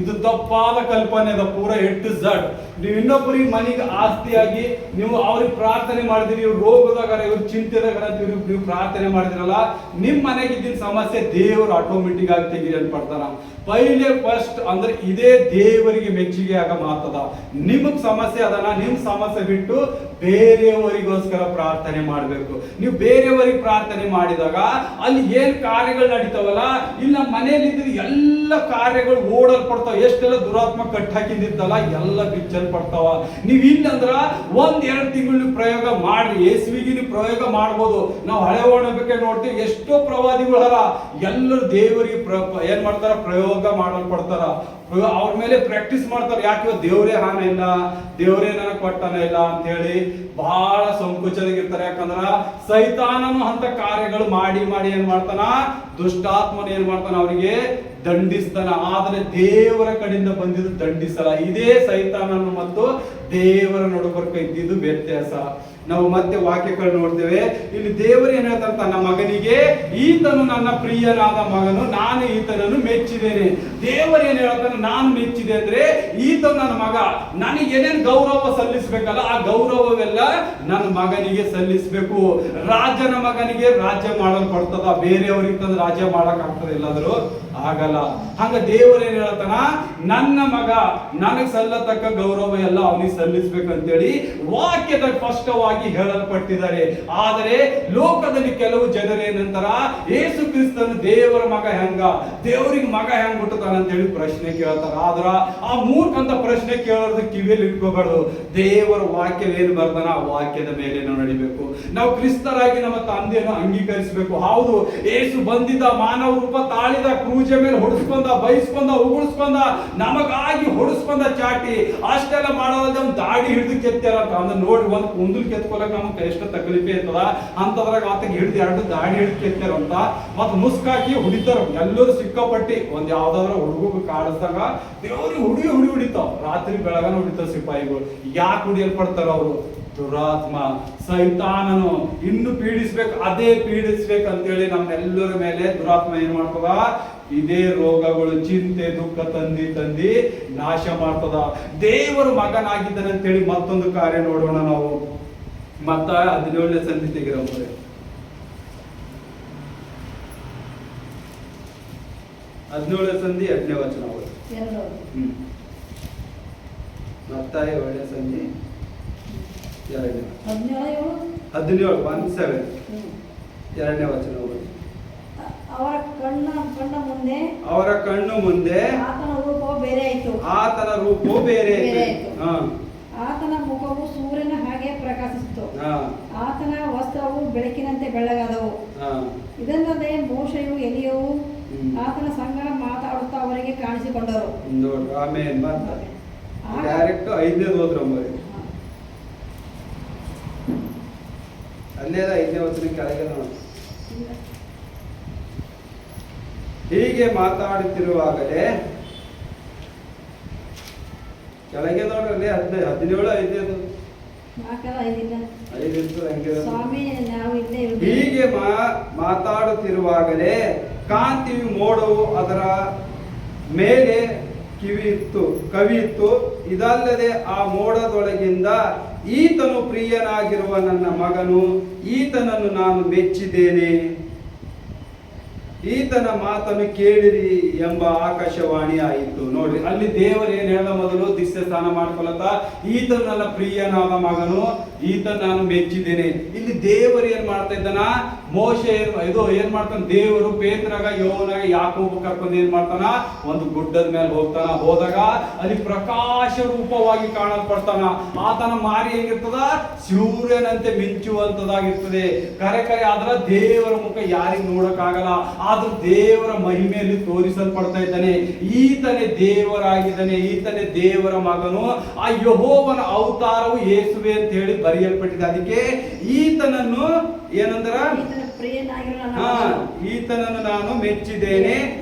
ಇದು ತಪ್ಪಾದ ಕಲ್ಪನೆ ಅದ. ಪೂರ ಎಟ್ಟು ಝಡ್. ನೀವು ಇನ್ನೊಬ್ಬರಿಗೆ ಮನೆಗೆ ಆಸ್ತಿಯಾಗಿ ನೀವು ಅವ್ರಿಗೆ ಪ್ರಾರ್ಥನೆ ಮಾಡಿದಿರಿ, ಇವ್ರು ರೋಗದಾಗ ಇವ್ರು ಚಿಂತೆದಾಗ ನೀವು ಪ್ರಾರ್ಥನೆ ಮಾಡಿದ್ರಲ್ಲ, ನಿಮ್ ಮನೆಗೆ ಇದ್ದಿನ ಸಮಸ್ಯೆ ದೇವರು ಆಟೋಮೆಟಿಕ್ ಆಗಿ ತೆಗೀರಿ ಅನ್ಪಡ್ತಾನ. ಫಸ್ಟ್ ಅಂದ್ರೆ ಇದೇ ದೇವರಿಗೆ ಮೆಚ್ಚುಗೆ ಆಗ ಮಾತದ. ನಿಮಗ್ ಸಮಸ್ಯೆ ಅದನ್ನ, ನಿಮ್ ಸಮಸ್ಯೆ ಬಿಟ್ಟು ಬೇರೆಯವರಿಗೋಸ್ಕರ ಪ್ರಾರ್ಥನೆ ಮಾಡಬೇಕು. ನೀವು ಬೇರೆಯವರಿಗೆ ಪ್ರಾರ್ಥನೆ ಮಾಡಿದಾಗ ಅಲ್ಲಿ ಏನ್ ಕಾರ್ಯಗಳು ನಡೀತಾವಲ್ಲ, ಇಲ್ಲಿ ನಮ್ಮ ಮನೆಯಲ್ಲಿ ಎಲ್ಲ ಕಾರ್ಯಗಳು ಓಡಲ್ಪಡ್ತಾವ. ಎಷ್ಟೆಲ್ಲ ದುರಾತ್ಮ ಕಟ್ ಹಾಕಿದ್ದಿತ್ತಲ್ಲ ಎಲ್ಲ ಬಿಚ್ಚಲ್ಪಡ್ತಾವ. ನೀವ್ ಇಲ್ಲಂದ್ರ 1-2 ತಿಂಗಳು ಪ್ರಯೋಗ ಮಾಡ್ರಿ. ಯೇಸುವಿಗೆ ನೀವು ಪ್ರಯೋಗ ಮಾಡ್ಬೋದು. ನಾವು ಹಳೆ ಒಡಂಬಡಿಕೆ ನೋಡ್ತೀವಿ, ಎಷ್ಟೋ ಪ್ರವಾದಿಗಳರ ಎಲ್ಲರೂ ದೇವರಿಗೆ ಏನ್ ಮಾಡ್ತಾರ? ಪ್ರಯೋಗ ಮಾಡಲ್ಪಡ್ತಾರ. ಅವ್ರ ಮೇಲೆ ಪ್ರಾಕ್ಟೀಸ್ ಮಾಡ್ತಾರೆ. ಯಾಕೆ? ದೇವರೇ ಹಾನ ಇಲ್ಲ, ದೇವರೇ ನನಗೆ ಕೊಟ್ಟನ ಇಲ್ಲ ಅಂತ ಹೇಳಿ ಬಹಳ ಸಂಕೋಚದಾಗಿರ್ತಾರೆ. ಯಾಕಂದ್ರ ಸೈತಾನನು ಅಂತ ಕಾರ್ಯಗಳು ಮಾಡಿ ಏನ್ ಮಾಡ್ತಾನ? ದುಷ್ಟಾತ್ಮನ ಏನ್ ಮಾಡ್ತಾನ? ಅವರಿಗೆ ದಂಡಿಸ್ತಾನ. ಆದ್ರೆ ದೇವರ ಕಡೆಯಿಂದ ಬಂದಿದ್ದು ದಂಡಿಸಲ್ಲ. ಇದೇ ಸೈತಾನನು ಮತ್ತು ದೇವರ ನಡುಬರ್ಕ ಇದ್ದಿದ್ದು ವ್ಯತ್ಯಾಸ. ನಾವು ಮತ್ತೆ ವಾಕ್ಯಗಳು ನೋಡ್ತೇವೆ. ಇಲ್ಲಿ ದೇವರು ಏನ್ ಹೇಳ್ತಾರೆ? ತನ್ನ ಮಗನಿಗೆ, ಈತನು ನನ್ನ ಪ್ರಿಯನಾದ ಮಗನು, ನಾನು ಈತನನ್ನು ಮೆಚ್ಚಿದ್ದೇನೆ. ದೇವರು ಏನ್ ಹೇಳ್ತಾನೆ? ನಾನು ಮೆಚ್ಚಿದೆ ಅಂದ್ರೆ ಈತನು ನನ್ನ ಮಗ, ನನಗೆ ಏನೇನು ಗೌರವ ಸಲ್ಲಿಸ್ಬೇಕಲ್ಲ ಆ ಗೌರವವೆಲ್ಲ ನನ್ನ ಮಗನಿಗೆ ಸಲ್ಲಿಸ್ಬೇಕು. ರಾಜನ ಮಗನಿಗೆ ರಾಜ್ಯ ಮಾಡಲ್ಪಡ್ತದ, ಬೇರೆಯವ್ರಿಗೆ ತಂದು ರಾಜ್ಯ ಮಾಡಕ್ ಆಗ್ತದೆ ಎಲ್ಲಾದ್ರೂ? ಆಗಲ್ಲ. ಹಂಗ ದೇವರು ಏನ್ ಹೇಳ್ತಾನ? ನನ್ನ ಮಗ, ನನಗೆ ಸಲ್ಲತಕ್ಕ ಗೌರವ ಎಲ್ಲ ಅವನಿಗೆ ಸಲ್ಲಿಸ್ಬೇಕಂತೇಳಿ ವಾಕ್ಯದ ಸ್ಪಷ್ಟವಾಗಿ ಹೇಳಲ್ಪಟ್ಟಿದ್ದಾರೆ. ಆದರೆ ಲೋಕದಲ್ಲಿ ಕೆಲವು ಜನರು ಏನಂತಾರ? ಯೇಸು ಕ್ರಿಸ್ತನು ದೇವರ ಮಗ ಹೆಂಗ, ದೇವರಿಗೆ ಮಗ ಹೆಂಗ್ ಹುಟ್ಟುತ್ತಾನಂತ ಹೇಳಿ ಪ್ರಶ್ನೆ ಕೇಳ್ತಾರ. ಆದ್ರ ಆ ಮೂರ್ಖಂತ ಪ್ರಶ್ನೆ ಕೇಳೋದು ಕಿವಿಯಲ್ಲಿ ಇಟ್ಕೋಬಾರ್ದು. ದೇವರ ವಾಕ್ಯ ಏನ್ ಬರ್ತಾನ ಆ ವಾಕ್ಯದ ಮೇಲೆ ನಾವು ನಡಿಬೇಕು. ನಾವು ಕ್ರಿಸ್ತರಾಗಿ ನಮ್ಮ ತಂದೆಯನ್ನು ಅಂಗೀಕರಿಸಬೇಕು. ಹೌದು, ಯೇಸು ಬಂದಿದ್ದ, ಮಾನವ ರೂಪ ತಾಳಿದ, ಕ್ರೂಜ್ ಭುಜ ಮೇಲೆ ಹೊಡಿಸ್ಕೊಂಡ, ಬೈಸ್ಕೊಂಡ, ಉಗುಳಿಸ್ಕೊಂಡ, ನಮಗಾಗಿ ಹೊಡಿಸ್ಕೊಂಡ ಚಾಟಿ. ಅಷ್ಟೆಲ್ಲ ಮಾಡೋದ ದಾಡಿ ಹಿಡಿದು ಕೆತ್ತಾರ ಅಂದ್ರೆ ನೋಡಿ, ಒಂದು ಕುಂದಲ್ ಕೆತ್ಕೊಳಕ್ ನಮ್ಗೆ ಎಷ್ಟು ತಕಲಿಫೆ ಇರ್ತದ ಅಂತದ್ರಾಗ ಆತಗೆ ಹಿಡಿದು 2 ದಾಡಿ ಹಿಡಿದು ಕೆತ್ತಾರಂತ. ಮತ್ ಮುಸ್ಕಾಕಿ ಹೊಡಿತಾರ ಎಲ್ಲರೂ ಸಿಕ್ಕಾಪಟ್ಟಿ. ಒಂದ್ ಯಾವ್ದಾದ್ರ ಹುಡುಗ ಕಾಡಿಸ್ದಾಗ ದೇವ್ರಿಗೆ ಹುಡಿ ಹೊಡಿತಾವ. ರಾತ್ರಿ ಬೆಳಗನ ಹೊಡಿತಾವ ಸಿಪಾಯಿಗಳು. ಯಾಕೆ ಹೊಡಿಯಲ್ಪಡ್ತಾರ ಅವರು? ದುರಾತ್ಮ ಸೈತಾನನು ಇನ್ನು ಪೀಡಿಸ್ಬೇಕು, ಅದೇ ಪೀಡಿಸ್ಬೇಕು ಅಂತೇಳಿ ನಮ್ಮೆಲ್ಲರ ಮೇಲೆ ದುರಾತ್ಮ ಏನ್ ಮಾಡ್ತದ? ಇದೇ ರೋಗಗಳು, ಚಿಂತೆ, ದುಃಖ ತಂದಿ ನಾಶ ಮಾಡ್ತದ. ದೇವರು ಮಗನಾಗಿದ್ದಾನೆ ಅಂತೇಳಿ ಮತ್ತೊಂದು ಕಾರ್ಯ ನೋಡೋಣ ನಾವು. ಮತ್ತ 17ನೇ ಸಂಧಿ ತೆಗಿರೋದ್ರೆ 17ನೇ ಸಂಧಿ 8ನೇ ವಚನ. ಮತ್ತಾಯ 7ನೇ ಸಂಧಿ 2ನೇ 17 1:7 2ನೇ ವಚನ. ಅವರ ಕಣ್ಣು ಮುಂದೆ ಆತನ ರೂಪವು ಬೇರೆ ಆಯಿತು. ಆತನ ಮುಖವು ಸೂರ್ಯನ ಹಾಗೆ ಪ್ರಕಾಶಿಸಿತು. ಆತನ ವಸ್ತ್ರವು ಬೆಳಕಿನಂತೆ ಬೆಳ್ಳಗಾದವು. ಇದಲ್ಲದೆ ಮೋಶೆಯು ಎಲಿಯವು ಆತನ ಸಂಗ ಮಾತಾಡುತ್ತಾ ಅವರಿಗೆ ಕಾಣಿಸಿಕೊಂಡರು. ಆಮೇಲೆ ಡೈರೆಕ್ಟ್ 5ನೇ ಹೋದ್ರಂಬರಿ. ಅಲ್ಲೇ 5ನೇ ವಚನ ಕೆಳಗೆ ನೋಡಿ. ಹೀಗೆ ಮಾತಾಡುತ್ತಿರುವಾಗಲೇ ಕೆಳಗೆ ನೋಡ್ರಲ್ಲಿ 17 5 ಹೀಗೆ ಮಾತಾಡುತ್ತಿರುವಾಗಲೇ ಕಾಂತಿಯು ಮೋಡವು ಅದರ ಮೇಲೆ ಕವಿಯಿತ್ತು. ಇದಲ್ಲದೆ ಆ ಮೋಡದೊಳಗಿಂದ ಈತನು ಪ್ರಿಯನಾಗಿರುವ ನನ್ನ ಮಗನು, ಈತನನ್ನು ನಾನು ಮೆಚ್ಚಿದ್ದೇನೆ, ಈತನ ಮಾತನ್ನು ಕೇಳಿರಿ ಎಂಬ ಆಕಾಶವಾಣಿ ಆಯಿತು. ನೋಡ್ರಿ, ಅಲ್ಲಿ ದೇವರು ಏನ್ ಹೇಳ್ದ? ಮೊದಲು ದಿಸ್ಯ ಸ್ನಾನ ಮಾಡ್ಕೊಳತ್ತ, ಈತನ ನನ್ನ ಪ್ರಿಯನಾದ ಮಗನು, ಈತನ ನಾನು ಮೆಚ್ಚಿದ್ದೇನೆ. ಇಲ್ಲಿ ದೇವರು ಏನ್ ಮಾಡ್ತಾ ಇದ್ದಾನ? ಮೋಶೆ ಏನ್ ಮಾಡ್ತಾನ? ದೇವರು ಪೇತ್ರಗ, ಯೋವನಾಗ, ಯಾಕೋಬ ಕರ್ಕೊಂಡು ಏನ್ ಮಾಡ್ತಾನ? ಒಂದು ಗುಡ್ಡದ ಮೇಲೆ ಹೋಗ್ತಾನ. ಹೋದಾಗ ಅಲ್ಲಿ ಪ್ರಕಾಶ ರೂಪವಾಗಿ ಕಾಣಲ್ಪಡ್ತಾನ. ಆತನ ಮಾರಿ ಹೆಂಗಿರ್ತದ? ಸೂರ್ಯನಂತೆ ಮಿಂಚುವಂತದಾಗಿರ್ತದೆ. ಕರೆ ಆದ್ರ ದೇವರ ಮುಖ ಯಾರಿಗ್ ನೋಡಕ್ಕಾಗಲ್ಲ. ಆದ್ರೂ ದೇವರ ಮಹಿಮೆಯಲ್ಲಿ ತೋರಿಸಲ್ಪಡ್ತಾ ಇದ್ದಾನೆ. ಈತನೇ ದೇವರಾಗಿದ್ದಾನೆ, ಈತನೇ ದೇವರ ಮಗನು. ಆ ಯೆಹೋವನ ಅವತಾರವು ಯೇಸುವೆ ಅಂತ ಹೇಳಿ ಬರೆಯಲ್ಪಟ್ಟಿದೆ. ಅದಕ್ಕೆ ಈತನನ್ನು ಏನಂದ್ರ? ಈತನನ್ನು ನಾನು ಮೆಚ್ಚಿದ್ದೇನೆ,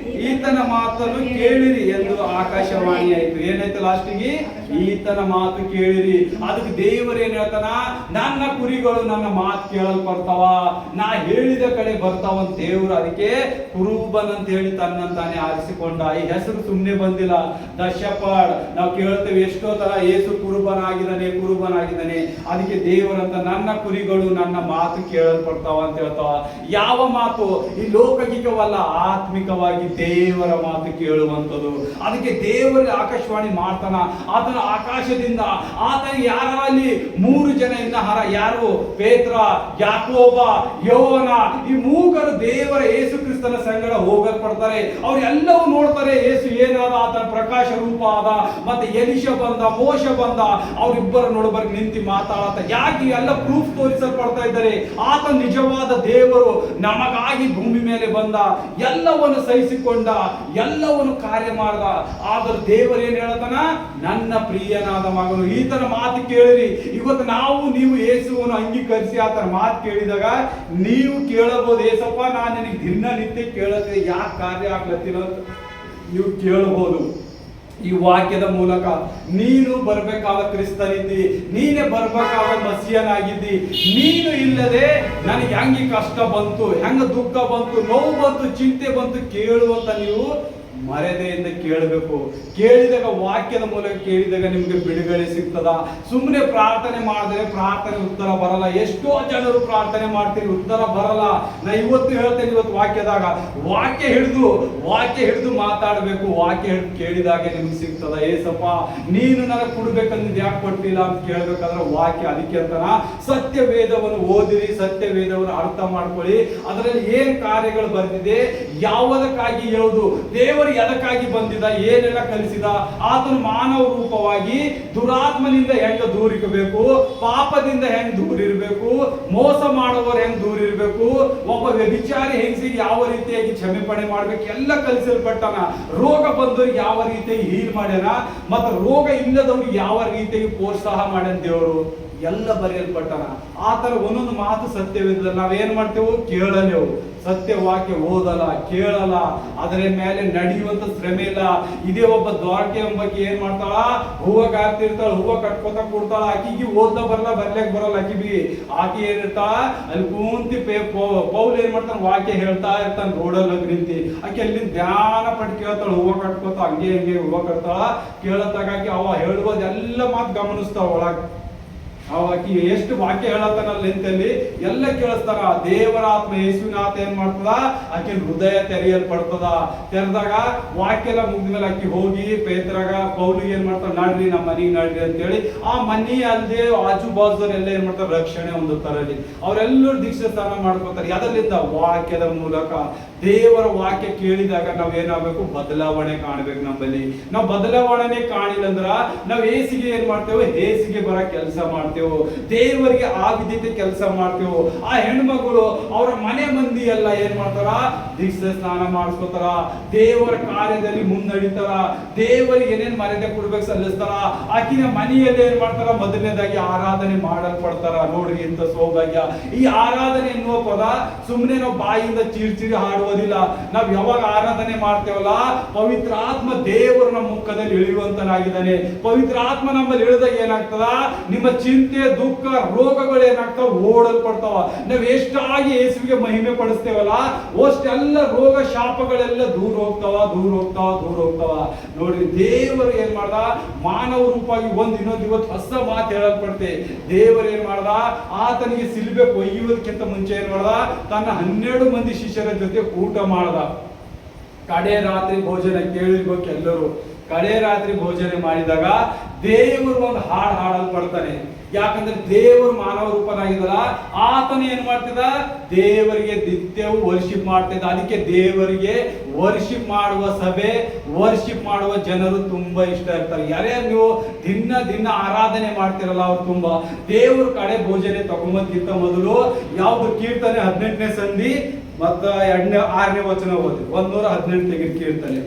ಈತನ ಮಾತನ್ನು ಕೇಳಿರಿ ಎಂದು ಆಕಾಶವಾಣಿ ಆಯ್ತು. ಏನಾಯ್ತು ಲಾಸ್ಟಿಗೆ? ಈತನ ಮಾತು ಕೇಳಿರಿ. ಅದಕ್ಕೆ ದೇವರು ಏನ್ ಹೇಳ್ತಾನ? ನನ್ನ ಕುರಿಗಳು ನನ್ನ ಮಾತು ಕೇಳಲ್ಪಡ್ತಾವ, ನಾ ಹೇಳಿದ ಕಡೆ ಬರ್ತಾವಂತ ದೇವರು. ಅದಕ್ಕೆ ಕುರುಬನ್ ಅಂತ ಹೇಳಿ ತನ್ನಂತಾನೆ ಆರಿಸಿಕೊಂಡ. ಈ ಹೆಸರು ಸುಮ್ನೆ ಬಂದಿಲ್ಲ. ದ ಶೆಪರ್ಡ್ ನಾವು ಕೇಳ್ತೇವೆ ಎಷ್ಟೋ ತರ. ಯೇಸು ಕುರುಬನಾಗಿದ್ದಾನೆ. ಅದಕ್ಕೆ ದೇವರಂತ ನನ್ನ ಕುರಿಗಳು ನನ್ನ ಮಾತು ಕೇಳಲ್ಪಡ್ತಾವ ಅಂತ ಹೇಳ್ತಾವ. ಯಾವ ಮಾತು? ಈ ಲೌಕಿಕವಲ್ಲ, ಆತ್ಮಿಕವಾಗಿ ದೇವರ ಮಾತು ಕೇಳುವಂಥದ್ದು. ಅದಕ್ಕೆ ದೇವರ ಆಕಾಶವಾಣಿ ಮಾಡ್ತಾನ. ಆತನ ಆಕಾಶದಿಂದ ಆತನಿಗೆ ಯಾರಲ್ಲಿ 3 ಜನ ಇನ್ನಹಾರ ಯಾರು? ಪೇತ್ರ, ಯಾಕೋಬ, ಯೋವನ. ಈ ಮೂಗರು ದೇವರ ಯೇಸು ಕ್ರಿಸ್ತನ ಸಂಗಡ ಹೋಗಲ್ಪಡ್ತಾರೆ. ಅವ್ರು ಎಲ್ಲವೂ ನೋಡ್ತಾರೆ. ಯೇಸು ಏನಾದ? ಆತನ ಪ್ರಕಾಶ ರೂಪ ಆದ. ಮತ್ತೆ ಎಲಿಷ ಬಂದ, ಮೋಶ ಬಂದ. ಅವರಿಬ್ಬರು ನೋಡಬರ್ಗ ನಿಂತು ಮಾತಾಡತ್ತ. ಯಾಕೆ ಎಲ್ಲ ಪ್ರೂಫ್ ತೋರಿಸಲ್ಪಡ್ತಾ ಇದ್ದಾರೆ? ಆತ ನಿಜವಾದ ದೇವರು ನಮಗಾಗಿ ಭೂಮಿ ಮೇಲೆ ಬಂದ, ಎಲ್ಲವನ್ನು ಸಹಿಸಿಕೊಂಡ, ಎಲ್ಲವನ್ನು ಕಾರ್ಯ ಮಾಡ್ದ. ಆದ್ರೆ ದೇವರು ಏನ್ ಹೇಳ್ತಾನ? ನನ್ನ ಪ್ರಿಯನಾದ ಮಗನು, ಈತನ ಮಾತು ಕೇಳಿರಿ. ಇವತ್ತು ನಾವು ನೀವು ಯೇಸುವನ್ನು ಅಂಗೀಕರಿಸಿ ಆತನ ಮಾತು ಕೇಳಿದಾಗ ನೀವು ಕೇಳಬಹುದು, ಏಸಪ್ಪ ನಾನು ನಿನಗೆ ದಿನನಿತ್ಯ ಕೇಳತ್ತೆ, ಯಾಕೆ ಕಾರ್ಯ ಆಗ್ಲತ್ತಿಲ್ಲ ಅಂತ ನೀವು ಕೇಳಬಹುದು. ಈ ವಾಕ್ಯದ ಮೂಲಕ ನೀನು ಬರ್ಬೇಕಾದ ಕ್ರಿಸ್ತನಿದ್ದಿ, ನೀನೇ ಬರ್ಬೇಕಾದ ಮಸಿಯನಾಗಿದ್ದಿ. ನೀನು ಇಲ್ಲದೆ ನನಗೆ ಹೆಂಗೆ ಕಷ್ಟ ಬಂತು, ಹೆಂಗ ದುಃಖ ಬಂತು, ನೋವು ಬಂತು, ಚಿಂತೆ ಬಂತು ಕೇಳುವಂತ ನೀವು ಮರೆದೆಯಿಂದ ಕೇಳಬೇಕು. ಕೇಳಿದಾಗ ವಾಕ್ಯದ ಮೂಲಕ ಕೇಳಿದಾಗ ನಿಮ್ಗೆ ಬಿಡುಗಡೆ ಸಿಗ್ತದ. ಸುಮ್ಮನೆ ಪ್ರಾರ್ಥನೆ ಮಾಡಿದ್ರೆ ಪ್ರಾರ್ಥನೆ ಉತ್ತರ ಬರಲ್ಲ. ಎಷ್ಟೋ ಜನರು ಪ್ರಾರ್ಥನೆ ಮಾಡ್ತೀರಿ, ಉತ್ತರ ಬರಲ್ಲ. ನಾ ಇವತ್ತು ಹೇಳ್ತೇನೆ, ಇವತ್ತು ವಾಕ್ಯ ಹಿಡಿದು ಮಾತಾಡಬೇಕು. ವಾಕ್ಯ ಹಿಡಿದು ಕೇಳಿದಾಗ ನಿಮ್ಗೆ ಸಿಗ್ತದ. ಏಸಪ್ಪ ನೀನು ನನಗೆ ಕೊಡ್ಬೇಕಂದ್ ಯಾಕೆ ಕೊಟ್ಟಿಲ್ಲ ಅಂತ ಕೇಳ್ಬೇಕಾದ್ರೆ ವಾಕ್ಯ. ಅದಕ್ಕೆ ಅಂತನ ಸತ್ಯ ವೇದವನ್ನು ಓದಿರಿ, ಸತ್ಯ ವೇದವನ್ನು ಅರ್ಥ ಮಾಡ್ಕೊಳ್ಳಿ. ಅದರಲ್ಲಿ ಏನ್ ಕಾರ್ಯಗಳು ಬರ್ತಿದೆ, ಯಾವುದಕ್ಕಾಗಿ ಹೇಳುದು, ದೇವರು ಎದಕ್ಕಾಗಿ ಬಂದಿದ, ಏನೆಲ್ಲ ಕಲಿಸಿದ, ಆತನು ಮಾನವ ರೂಪವಾಗಿ ದುರಾತ್ಮನಿಂದ ಹೆಂಗ ದೂರ ಇರಬೇಕು, ಪಾಪದಿಂದ ಹೆಂಗ್ ದೂರ ಇರಬೇಕು, ಮೋಸ ಮಾಡುವವರು ಹೆಂಗ್ ದೂರ ಇರಬೇಕು, ಒಬ್ಬ ವ್ಯಭಿಚಾರಿ ಹೆಂಗಸಿಗೆ ಯಾವ ರೀತಿಯಾಗಿ ಕ್ಷಮೆಪಣೆ ಮಾಡ್ಬೇಕು ಎಲ್ಲ ಕಲಿಸಲ್ಪಟ್ಟನ. ರೋಗ ಬಂದವ್ರಿಗೆ ಯಾವ ರೀತಿಯಾಗಿ ಹೀಲ್ ಮಾಡ್ಯಾನ, ಮತ್ತು ರೋಗ ಇಲ್ಲದವ್ರಿಗೆ ಯಾವ ರೀತಿಯಾಗಿ ಪ್ರೋತ್ಸಾಹ ಮಾಡ್ಯಾನ ದೇವರು ಎಲ್ಲ ಬರೆಯಲ್ಪಟ್ಟನ. ಆತರ ಒಂದೊಂದು ಮಾತು ಸತ್ಯವಿಲ್ಲ. ನಾವೇನ್ ಮಾಡ್ತೇವೆ, ಕೇಳಲೇವು. ಸತ್ಯ ವಾಕ್ಯ ಓದಲ್ಲ, ಕೇಳಲ್ಲ, ಅದರ ಮೇಲೆ ನಡೆಯುವಂತ ಶ್ರಮೆ ಇಲ್ಲ. ಇದೇ ಒಬ್ಬ ದ್ವಾರಕೆ ಎಂಬಕ್ಕೆ ಏನ್ ಮಾಡ್ತಾಳ, ಹೂವ ಕಾಡ್ತಿರ್ತಾಳ, ಹೂವ ಕಟ್ಕೋತ ಕೊಡ್ತಾಳ. ಆಕಿಗೆ ಓದ್ಲ ಬರಲ್ಲ, ಬರ್ಲಿಕ್ ಬರಲ್ಲ. ಆಕಿ ಏನಿರ್ತಾಳ ಅಲ್ಲಿ ಕೂಂತಿ ಪೌಲ್ ಏನ್ ಮಾಡ್ತಾನ, ವಾಕ್ಯ ಹೇಳ್ತಾ ಇರ್ತಾನ ರೋಡಲ್ಲಿ ನಿಂತಿ. ಆಕಿ ಅಲ್ಲಿ ಧ್ಯಾನ ಪಟ್ಟು ಕೇಳ್ತಾಳ, ಹೂವ ಕಟ್ಕೋತ ಹಂಗೆ ಹಂಗೆ ಹೂವ ಕಟ್ತಾಳ. ಕೇಳತ್ತಾಗಿ ಅವ ಹೇಳುವುದೆಲ್ಲ ಮಾತು ಗಮನಿಸ್ತಾವ ಒಳಗ. ಆಕಿ ಎಷ್ಟು ವಾಕ್ಯ ಹೇಳತ್ತಾನಲ್ಲ ನಿಂತಲ್ಲಿ ಎಲ್ಲ ಕೇಳಿಸ್ತಾರ. ದೇವರ ಆತ್ಮ ಯೇಸುವಿನ ಆತ್ಮ ಏನ್ ಮಾಡ್ತದ, ಆಕೆ ಹೃದಯ ತೆರೆಯಲ್ಪಡ್ತದ. ತೆರೆದಾಗ ವಾಕ್ಯ ಎಲ್ಲ ಮುಗಿದ್ಮೇಲೆ ಆಕಿ ಹೋಗಿ ಪೇತ್ರಗ ಪೌಲಿಗೆ ಏನ್ ಮಾಡ್ತಾರ, ನಡ್ರಿ ನಮ್ಮ ಮನೆಗೆ ನಡ್ರಿ ಅಂತೇಳಿ ಆ ಮನಿ ಅಲ್ಲದೆ ಆಜು ಬಾಜುದವ್ರೆಲ್ಲ ಏನ್ ಮಾಡ್ತಾರೆ, ರಕ್ಷಣೆ ಹೊಂದುತ್ತಾರಲ್ಲಿ. ಅವರೆಲ್ಲರೂ ದೀಕ್ಷೆ ಸ್ನಾನ ಮಾಡ್ಕೋತಾರೆ. ಅದರಿಂದ ವಾಕ್ಯದ ಮೂಲಕ ದೇವರ ವಾಕ್ಯ ಕೇಳಿದಾಗ ನಾವ್ ಏನಾಗಬೇಕು, ಬದಲಾವಣೆ ಕಾಣ್ಬೇಕು. ನಮ್ಮಲ್ಲಿ ನಾವು ಬದಲಾವಣೆ ಕಾಣಿಲ್ಲ ಅಂದ್ರ ನಾವ್ ಏಸಿಗೆ ಏನ್ ಮಾಡ್ತೇವೆ, ಹೇಸಿಗೆ ಬರ ಕೆಲಸ ಮಾಡ್ತೇವೆ, ದೇವರಿಗೆ ಆ ವಿದ್ಯತೆ ಕೆಲಸ ಮಾಡ್ತೇವೆ. ಆ ಹೆಣ್ಮಗಳು ಅವರ ಮನೆ ಮಂದಿ ಎಲ್ಲ ಏನ್ ಮಾಡ್ತಾರ, ದೀಕ್ಷೆ ಸ್ನಾನ ಮಾಡಿಸ್ಕೋತಾರ, ದೇವರ ಕಾರ್ಯದಲ್ಲಿ ಮುನ್ನಡಿತಾರ, ದೇವರಿಗೆ ಏನೇನ್ ಮರ್ಯಾದೆ ಕೊಡ್ಬೇಕು ಸಲ್ಲಿಸ್ತಾರ. ಆಕಿನ ಮನೆಯಲ್ಲಿ ಏನ್ ಮಾಡ್ತಾರ, ಮೊದಲನೇದಾಗಿ ಆರಾಧನೆ ಮಾಡಲ್ಪಡ್ತಾರ. ನೋಡ್ರಿ ಇಂತ ಸೌಭಾಗ್ಯ. ಈ ಆರಾಧನೆ ಎನ್ನುವ ಪದ ಸುಮ್ಮನೆ ನಾವು ಬಾಯಿಂದ ಚೀರ್ಚಿರಿ ಹಾಡುವುದಿಲ್ಲ. ನಾವ್ ಯಾವಾಗ ಆರಾಧನೆ ಮಾಡ್ತೇವಲ್ಲ, ಪವಿತ್ರ ಆತ್ಮ ದೇವರು ನಮ್ಮ ಮುಖದಲ್ಲಿ ಇಳಿಯುವಂತನಾಗಿದ್ದಾನೆ. ಪವಿತ್ರ ಆತ್ಮ ನಮ್ಮಲ್ಲಿ ಇಳಿದಾಗ ಏನಾಗ್ತದ, ನಿಮ್ಮ ಚಿಂತೆ, ದುಃಖ, ರೋಗಗಳು ಏನಾಗ್ತಾವ, ಓಡಲ್ಪಡ್ತಾವ. ನಾವ್ ಎಷ್ಟಾಗಿ ಯೇಸುವಿಗೆ ಮಹಿಮೆ ಪಡಿಸ್ತೇವಲ್ಲ, ಅಷ್ಟೆಲ್ಲ ರೋಗ ಶಾಪಗಳೆಲ್ಲ ದೂರ ಹೋಗ್ತಾವ, ದೂರ ಹೋಗ್ತಾವ, ದೂರ ಹೋಗ್ತಾವ. ನೋಡ್ರಿ, ದೇವರು ಏನ್ ಮಾಡ್ದ, ಮಾನವ ರೂಪವಾಗಿ ಇನ್ನೊಂದು ಇವತ್ತು ಹೊಸ ಮಾತು ಹೇಳಲ್ಪಡ್ತೆ. ದೇವರು ಏನ್ ಮಾಡ್ದ, ಆತನಿಗೆ ಸಿಲ್ಬೆ ಕೊಯ್ಯುವುದಕ್ಕಿಂತ ಮುಂಚೆ ಏನ್ ಮಾಡ್ದ, ತನ್ನ 12 ಮಂದಿ ಶಿಷ್ಯರ ಜೊತೆ ಊಟ ಮಾಡ್ದ. ಕಡೆ ರಾತ್ರಿ ಭೋಜನ ಕೇಳಿರ್ಬೇಕು ಎಲ್ಲರೂ. ಕಡೆ ರಾತ್ರಿ ಭೋಜನ ಮಾಡಿದಾಗ ದೇವರು ಒಂದು ಹಾಡು ಹಾಡಲ್ಪಡ್ತಾನೆ. ಯಾಕಂದ್ರೆ ದೇವರು ಮಾನವ ರೂಪನಾಗಿದ್ದಲ್ಲ, ಆತನ ಏನ್ ಮಾಡ್ತಿದ್ದ, ದೇವರಿಗೆ ನಿತ್ಯವೂ ವರ್ಷಿಪ್ ಮಾಡ್ತಿದ್ದ. ಅದಕ್ಕೆ ದೇವರಿಗೆ ವರ್ಷಿಪ್ ಮಾಡುವ ಸಭೆ, ವರ್ಷಿಪ್ ಮಾಡುವ ಜನರು ತುಂಬಾ ಇಷ್ಟ ಇರ್ತಾರೆ. ಯಾರ್ಯಾರು ನೀವು ದಿನ ಆರಾಧನೆ ಮಾಡ್ತಿರಲ್ಲ, ಅವ್ರು ತುಂಬಾ ದೇವ್ರ ಕಡೆ ಭೋಜನೆ ತಗೊಂಬಂದ್ಕಿಂತ ಮೊದಲು ಯಾವ್ದು ಕೀರ್ತನೆ 18ನೇ ಸಂಧಿ ಮತ್ತ 6ನೇ ವಚನ ಓದಿ. 118 ತೆಗೆದು ಕೀರ್ತನೆ.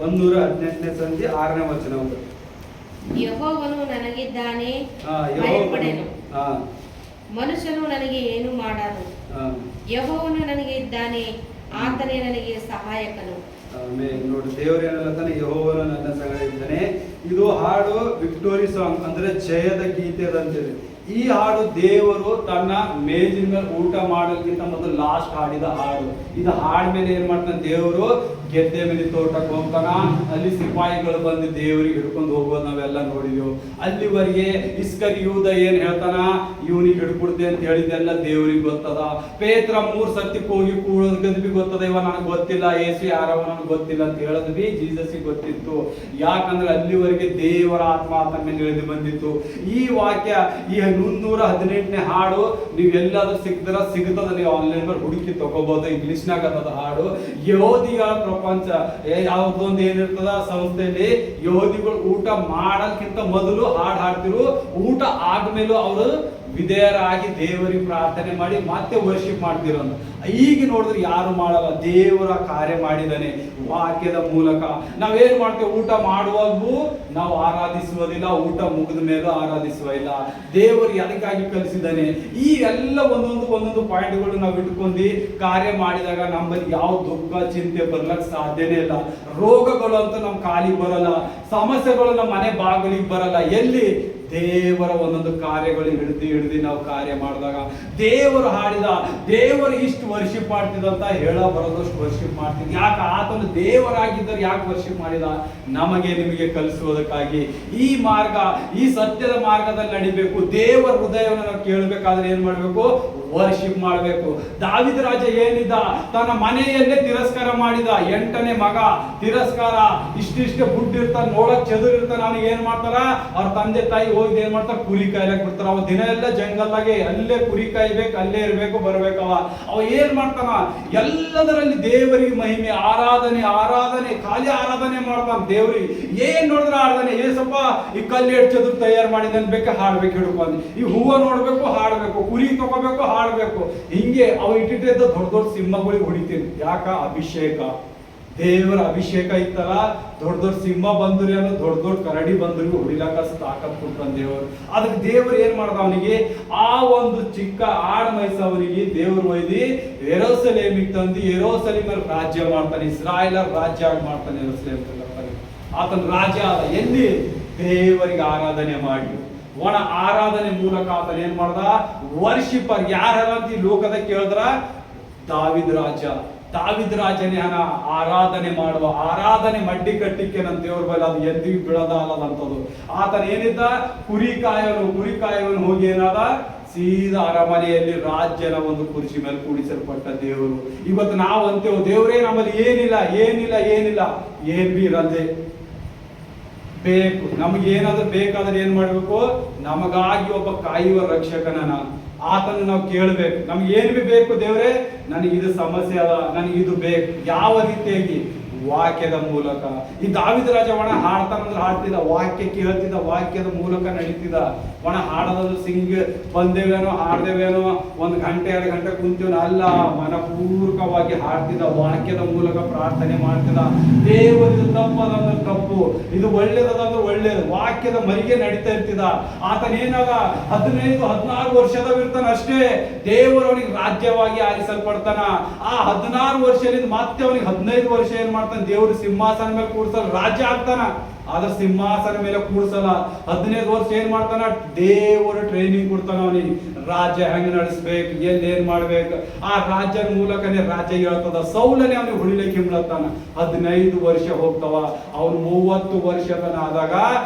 ಒಂದೂರ 18ನೇ ಸಂಧಿ 6ನೇ ವಚನ. ಯೆಹೋವನು ನನಗಿದ್ದಾನೆ, ಭಯಪಡೆನು. ಮನುಷ್ಯನು ನನಗೆ ಏನು ಮಾಡಾನು. ಯೆಹೋವನು ನನಗೆ ಇದ್ದಾನೆ, ಆತನೇ ನನಗೆ ಸಹಾಯಕನು. ನೋಡಿ, ದೇವರು ಏನಲ್ಲತಾನೆ, ಯೆಹೋವನು ನನ್ನ ಸಂಗಡ ಇದ್ದಾನೆ. ಇದು ಹಾಡು ವಿಕ್ಟೋರಿ ಸಾಂಗ್, ಅಂದ್ರೆ ಜಯದ ಗೀತೆ ಅಂತೇಳಿ. ಈ ಹಾಡು ದೇವರು ತನ್ನ ಮೇಜಿನ ಮೇಲೆ ಊಟ ಮಾಡೋದಕ್ಕಿಂತ ಮೊದಲು ಲಾಸ್ಟ್ ಹಾಡಿದ ಹಾಡು. ಇದು ಹಾಡ್ಮೇಲೆ ಏನ್ ಮಾಡ್ತಾನೆ, ದೇವರು ಗೆದ್ದೆ ಮೇಲೆ ತೋಟಕ್ಕೆ ಹೋಗ್ತಾನ. ಅಲ್ಲಿ ಸಿಪಾಯಿಗಳು ಬಂದು ದೇವರಿಗೆ ಹಿಡ್ಕೊಂಡು ಹೋಗೋದು ನಾವೆಲ್ಲ ನೋಡಿದ್ವು. ಅಲ್ಲಿವರೆಗೆ ಇಸ್ಕರಿಯೂದ ಏನ್ ಹೇಳ್ತಾನ, ಇವನಿಗೆ ಹಿಡ್ಕೊಡ್ತೆ ಅಂತ ಹೇಳಿದೆಲ್ಲ ದೇವ್ರಿಗೆ ಗೊತ್ತದ. ಪೇತ್ರ 3 ಸತಿ ಹೋಗಿ ಕೂಡೋದ್ ಬಿ ಗೊತ್ತದ, ಇವ ನನಗೆ ಗೊತ್ತಿಲ್ಲ, ಏಸು ಯಾರವ ನನಗೆ ಗೊತ್ತಿಲ್ಲ ಅಂತ ಹೇಳದ್ ಬಿ ಜೀಸಸ್ಗೆ ಗೊತ್ತಿತ್ತು. ಯಾಕಂದ್ರೆ ಅಲ್ಲಿವರೆಗೆ ದೇವರ ಆತ್ಮ ಆತನ ಮೇಲೆ ಇಳಿದು ಬಂದಿತ್ತು. ಈ ವಾಕ್ಯ, ಈ 118ನೇ ಹಾಡು ನೀವು ಎಲ್ಲಾದ್ರೂ ಸಿಗ್ತದ, ನೀವು ಆನ್ಲೈನ್ ಮೇಲೆ ಹುಡುಕಿ ತಗೋಬಹುದು. ಇಂಗ್ಲಿಷ್ನಾಗ ಅದ ಹಾಡು. ಯಹೂದಿಗಳ ಪ್ರಪಂಚ ಯಾವ್ದೊಂದು ಏನಿರ್ತದ ಸಂಸ್ಥೆಯಲ್ಲಿ, ಯಹೂದಿಗಳು ಊಟ ಮಾಡೋದಕ್ಕಿಂತ ಮೊದಲು ಹಾಡ್ತಿರು, ಊಟ ಆದ್ಮೇಲೂ ಅವರು ವಿಧೇಯರಾಗಿ ದೇವರಿಗೆ ಪ್ರಾರ್ಥನೆ ಮಾಡಿ ಮತ್ತೆ ವರ್ಷಿಪ್ ಮಾಡ್ತಿರೋ. ಈಗ ನೋಡಿದ್ರೆ ಯಾರು ಮಾಡಲ್ಲ, ದೇವರ ಕಾರ್ಯ ಮಾಡಿದಾನೆ ವಾಕ್ಯದ ಮೂಲಕ. ನಾವೇನ್ ಮಾಡ್ತೇವೆ, ಊಟ ಮಾಡುವಾಗೂ ನಾವು ಆರಾಧಿಸುವುದಿಲ್ಲ, ಊಟ ಮುಗಿದ ಮೇಲೂ ಆರಾಧಿಸುವ ಇಲ್ಲ. ದೇವರು ಅದಕ್ಕಾಗಿ ಕಲಿಸಿದ್ದಾನೆ. ಈ ಎಲ್ಲ ಒಂದೊಂದು ಪಾಯಿಂಟ್ಗಳು ನಾವು ಇಟ್ಕೊಂಡು ಕಾರ್ಯ ಮಾಡಿದಾಗ ನಮ್ಮಲ್ಲಿ ಯಾವ ದುಃಖ ಚಿಂತೆ ಬರ್ಲಕ್ ಸಾಧ್ಯನೇ ಇಲ್ಲ. ರೋಗಗಳು ಅಂತ ನಮ್ ಕಾಲಿಗೆ ಬರಲ್ಲ, ಸಮಸ್ಯೆಗಳು ನಮ್ಮ ಮನೆ ಬಾಗಿಲಿಗೆ ಬರಲ್ಲ. ಎಲ್ಲಿ ದೇವರ ಒಂದೊಂದು ಕಾರ್ಯಗಳು ಹಿಡಿದು ನಾವು ಕಾರ್ಯ ಮಾಡಿದಾಗ, ದೇವರು ಹಾಡಿದ, ದೇವರು ಇಷ್ಟು ವರ್ಷಿಪ್ ಮಾಡ್ತಿದಂತ ಹೇಳ ಬರೋದಷ್ಟು ವರ್ಷಿಪ್ ಮಾಡ್ತಿದ್ವಿ. ಯಾಕೆ, ಆತನು ದೇವರಾಗಿದ್ದರೆ ಯಾಕೆ ವರ್ಷಿಪ್ ಮಾಡಿದ, ನಮಗೆ ನಿಮಗೆ ಕಲಿಸುವುದಕ್ಕಾಗಿ. ಈ ಮಾರ್ಗ, ಈ ಸತ್ಯದ ಮಾರ್ಗದಲ್ಲಿ ನಡಿಬೇಕು. ದೇವರ ಹೃದಯವನ್ನು ನಾವು ಕೇಳಬೇಕಾದ್ರೆ ಏನ್ ಮಾಡ್ಬೇಕು, ವರ್ಷಿಪ್ ಮಾಡಬೇಕು. ದಾವೀದ ರಾಜ ಏನಿದ್ದ, ತನ್ನ ಮನೆಯಲ್ಲೇ ತಿರಸ್ಕಾರ ಮಾಡಿದ. 8ನೇ ಮಗ ತಿರಸ್ಕಾರ, ಇಷ್ಟಿಷ್ಟೇ ಬುಡ್ ಇರ್ತಾನೆ, ನೋಡಕ್ ಚದುರ್ ಇರ್ತಾನೆ. ಅವನಿಗೆ ಏನ್ ಮಾಡ್ತಾರ, ಅವ್ರ ತಂದೆ ತಾಯಿ ಹೋಗಿ ಏನ್ ಮಾಡ್ತಾರ, ಕುರಿ ಕಾಯ್ಲಕ್ ಬಿಡ್ತಾರ. ಅವ ದಿನ ಎಲ್ಲ ಜಂಗಲ್ಲಾಗೆ ಅಲ್ಲೇ ಕುರಿ ಕಾಯ್ಬೇಕು, ಅಲ್ಲೇ ಇರ್ಬೇಕು, ಬರ್ಬೇಕವ. ಅವ ಏನ್ ಮಾಡ್ತಾನ, ಎಲ್ಲದರಲ್ಲಿ ದೇವರಿಗೆ ಮಹಿಮೆ, ಆರಾಧನೆ ಆರಾಧನೆ, ಖಾಲಿ ಆರಾಧನೆ ಮಾಡ್ತಾನ ದೇವ್ರಿಗೆ. ಏನ್ ನೋಡಿದ್ರೆ ಆರಾಧನೆ. ಏಸಪ್ಪ ಈ ಕಲ್ಲು ಚದುರ್ ತಯಾರು ಮಾಡಿದ ಬೇಕು, ಹಾಡ್ಬೇಕು, ಹಿಡ್ಕೊಂಡು ಈ ಹೂವ ನೋಡ್ಬೇಕು, ಹಾಡ್ಬೇಕು, ಕುರಿ ತಗೋಬೇಕು, ಹಾಡ್ಬೇಕು. ಹಿಂಗೆ ಅವ ಇಟ್ಟಿದ್ದ ದೊಡ್ಡ ದೊಡ್ಡ ಸಿಂಹಗಳಿಗೆ ಹೊಡಿತೀನಿ. ಯಾಕ? ಅಭಿಷೇಕ, ದೇವರ ಅಭಿಷೇಕ ಇತ್ತಲ್ಲ. ದೊಡ್ಡ ದೊಡ್ಡ ಸಿಂಹ ಬಂದ್ರು, ದೊಡ್ಡ ದೊಡ್ಡ ಕರಡಿ ಬಂದ್ರು ಹೊಡಿಲಾಕ ತಾಕತ್ ಕೊಡ್ತಾನೆ ದೇವರು. ಅದಕ್ಕೆ ದೇವರು ಏನ್ ಮಾಡ್ದ, ಅವನಿಗೆ ಆ ಒಂದು ಚಿಕ್ಕ ಆಡ್ ಮೈಸವನಿಗೆ ದೇವರು ಒಯ್ದಿ ಯೆರೂಸಲೇಮಿಗೆ ತಂದು ಯೆರೂಸಲೇಮಲ್ಲಿ ರಾಜ್ಯ ಮಾಡ್ತಾನೆ. ಇಸ್ರಾಯೇಲರ ರಾಜ್ಯ ಮಾಡ್ತಾನೆ. ಯೆರೂಸಲೇಮ್ ಆತನ ರಾಜ್ಯ ಆದ. ಎಲ್ಲಿ? ದೇವರಿಗೆ ಆರಾಧನೆ ಮಾಡಿ, ಒಣ ಆರಾಧನೆ ಮೂಲಕ ಆತನ ಏನ್ ಮಾಡ್ದ, ವರ್ಷಿಪರ್. ಯಾರಂತ ಈ ಲೋಕದ ಕೇಳಿದ್ರ ದಾವೀದ ರಾಜ. ದಾವೀದ ರಾಜನೇ ಆರಾಧನೆ ಮಾಡುವ, ಆರಾಧನೆ ಮಡ್ಡಿ ಕಟ್ಟಿಕ್ಕೆ ನನ್ನ ದೇವ್ರ ಬಲ್ಲ, ಅದು ಎಂದಿಗೂ ಬೀಳದ ಅಲ್ಲದಂಥದ್ದು. ಆತನ ಏನಿದ್ದ, ಕುರಿ ಕಾಯವನು ಹೋಗಿ ಏನಾದ, ಸೀದಾ ಅರಮನೆಯಲ್ಲಿ ರಾಜ್ಯನ ಒಂದು ಕುರ್ಚಿ ಮೇಲೆ ಕೂಡಿಸಲ್ಪಟ್ಟ ದೇವರು. ಇವತ್ತು ನಾವು ಅಂತೇವು, ದೇವರೇ ನಮ್ಮಲ್ಲಿ ಏನಿಲ್ಲ ಏನಿಲ್ಲ ಏನಿಲ್ಲ, ಏನ್ ಬಿ ಇರದೆ ಬೇಕು. ನಮ್ಗೆ ಏನಾದ್ರೂ ಬೇಕಾದ್ರೆ ಏನ್ ಮಾಡ್ಬೇಕು, ನಮಗಾಗಿ ಒಬ್ಬ ಕಾಯುವ ರಕ್ಷಕನ ಆತನ ನಾವು ಕೇಳ್ಬೇಕು. ನಮ್ಗೆ ಏನ್ ಬಿ ಬೇಕು, ದೇವ್ರೆ ನನಗೆ ಇದು ಸಮಸ್ಯೆ ಅದ, ನನಗೆ ಇದು ಬೇಕು. ಯಾವ ರೀತಿಯಾಗಿ? ವಾಕ್ಯದ ಮೂಲಕ. ಈ ದಾವೀದ ರಾಜ ಒಣ ಹಾಡ್ತಾನಂದ್ರೆ ಹಾಡ್ತಿದ್ದ, ವಾಕ್ಯ ಕೇಳ್ತಿದ್ದ, ವಾಕ್ಯದ ಮೂಲಕ ನಡೀತಿದ್ದ. ಒಣ ಹಾಡೋದು ಸಿಂಗ್ ಬಂದೇವೇನೋ ಹಾಡ್ದೇವೇನೋ 1 ಗಂಟೆ 2 ಗಂಟೆ ಕುಂತೀವನ ಅಲ್ಲ, ಮನಪೂರ್ವಕವಾಗಿ ಹಾಡ್ತಿದ್ದ, ವಾಕ್ಯದ ಮೂಲಕ ಪ್ರಾರ್ಥನೆ ಮಾಡ್ತಿದ್ದ. ದೇವರಿದು ತಪ್ಪದಂದ್ರೆ ತಪ್ಪು, ಇದು ಒಳ್ಳೇದಂದ್ರೆ ಒಳ್ಳೇದು, ವಾಕ್ಯದ ಮರಿಗೆ ನಡೀತಾ ಇರ್ತಿದ್ದ. ಆತನೇನಾಗ 15-16 ವರ್ಷದವಿರ್ತಾನ ಅಷ್ಟೇ. ದೇವರು ಅವನಿಗೆ ರಾಜ್ಯವಾಗಿ ಆರಿಸಲ್ಪಡ್ತಾನ. ಆ 16 ವರ್ಷದಿಂದ ಮತ್ತೆ ಅವನಿಗೆ 15 ವರ್ಷ ಏನ್ ಮಾಡ್ತಾನೆ, ದೇವರು ಸಿಂಹಾಸನ ಮೇಲೆ ಕೂಡ್ಸಲ್ಲ, ರಾಜ್ಯ ಆಗ್ತಾನ. ಆದ್ರೆ ಸಿಂಹಾಸನ ಮೇಲೆ ಕೂಡ್ಸಲ್ಲ. 15 ವರ್ಷ ಏನ್ ಮಾಡ್ತಾನ, ದೇವರು ಟ್ರೈನಿಂಗ್ ಕೊಡ್ತಾನ ಅವನಿಗೆ. ರಾಜ್ಯ ಹೆಂಗ್ ನಡೆಸ್ಬೇಕು, ಎಲ್ಲಿ ಏನ್ ಮಾಡ್ಬೇಕು, ಆ ರಾಜ್ಯದ ಮೂಲಕನೇ ರಾಜ್ಯ ಹೇಳ್ತದ. ಸೌಲನೇ ಅವನಿಗೆ ಹೊಡಿಲಿಕ್ಕೆ ಹಿಂಬ್ಲತ್ತಾನ. 15 ವರ್ಷ ಹೋಗ್ತಾವ. ಅವನು 30 ವರ್ಷದನಾದಾಗ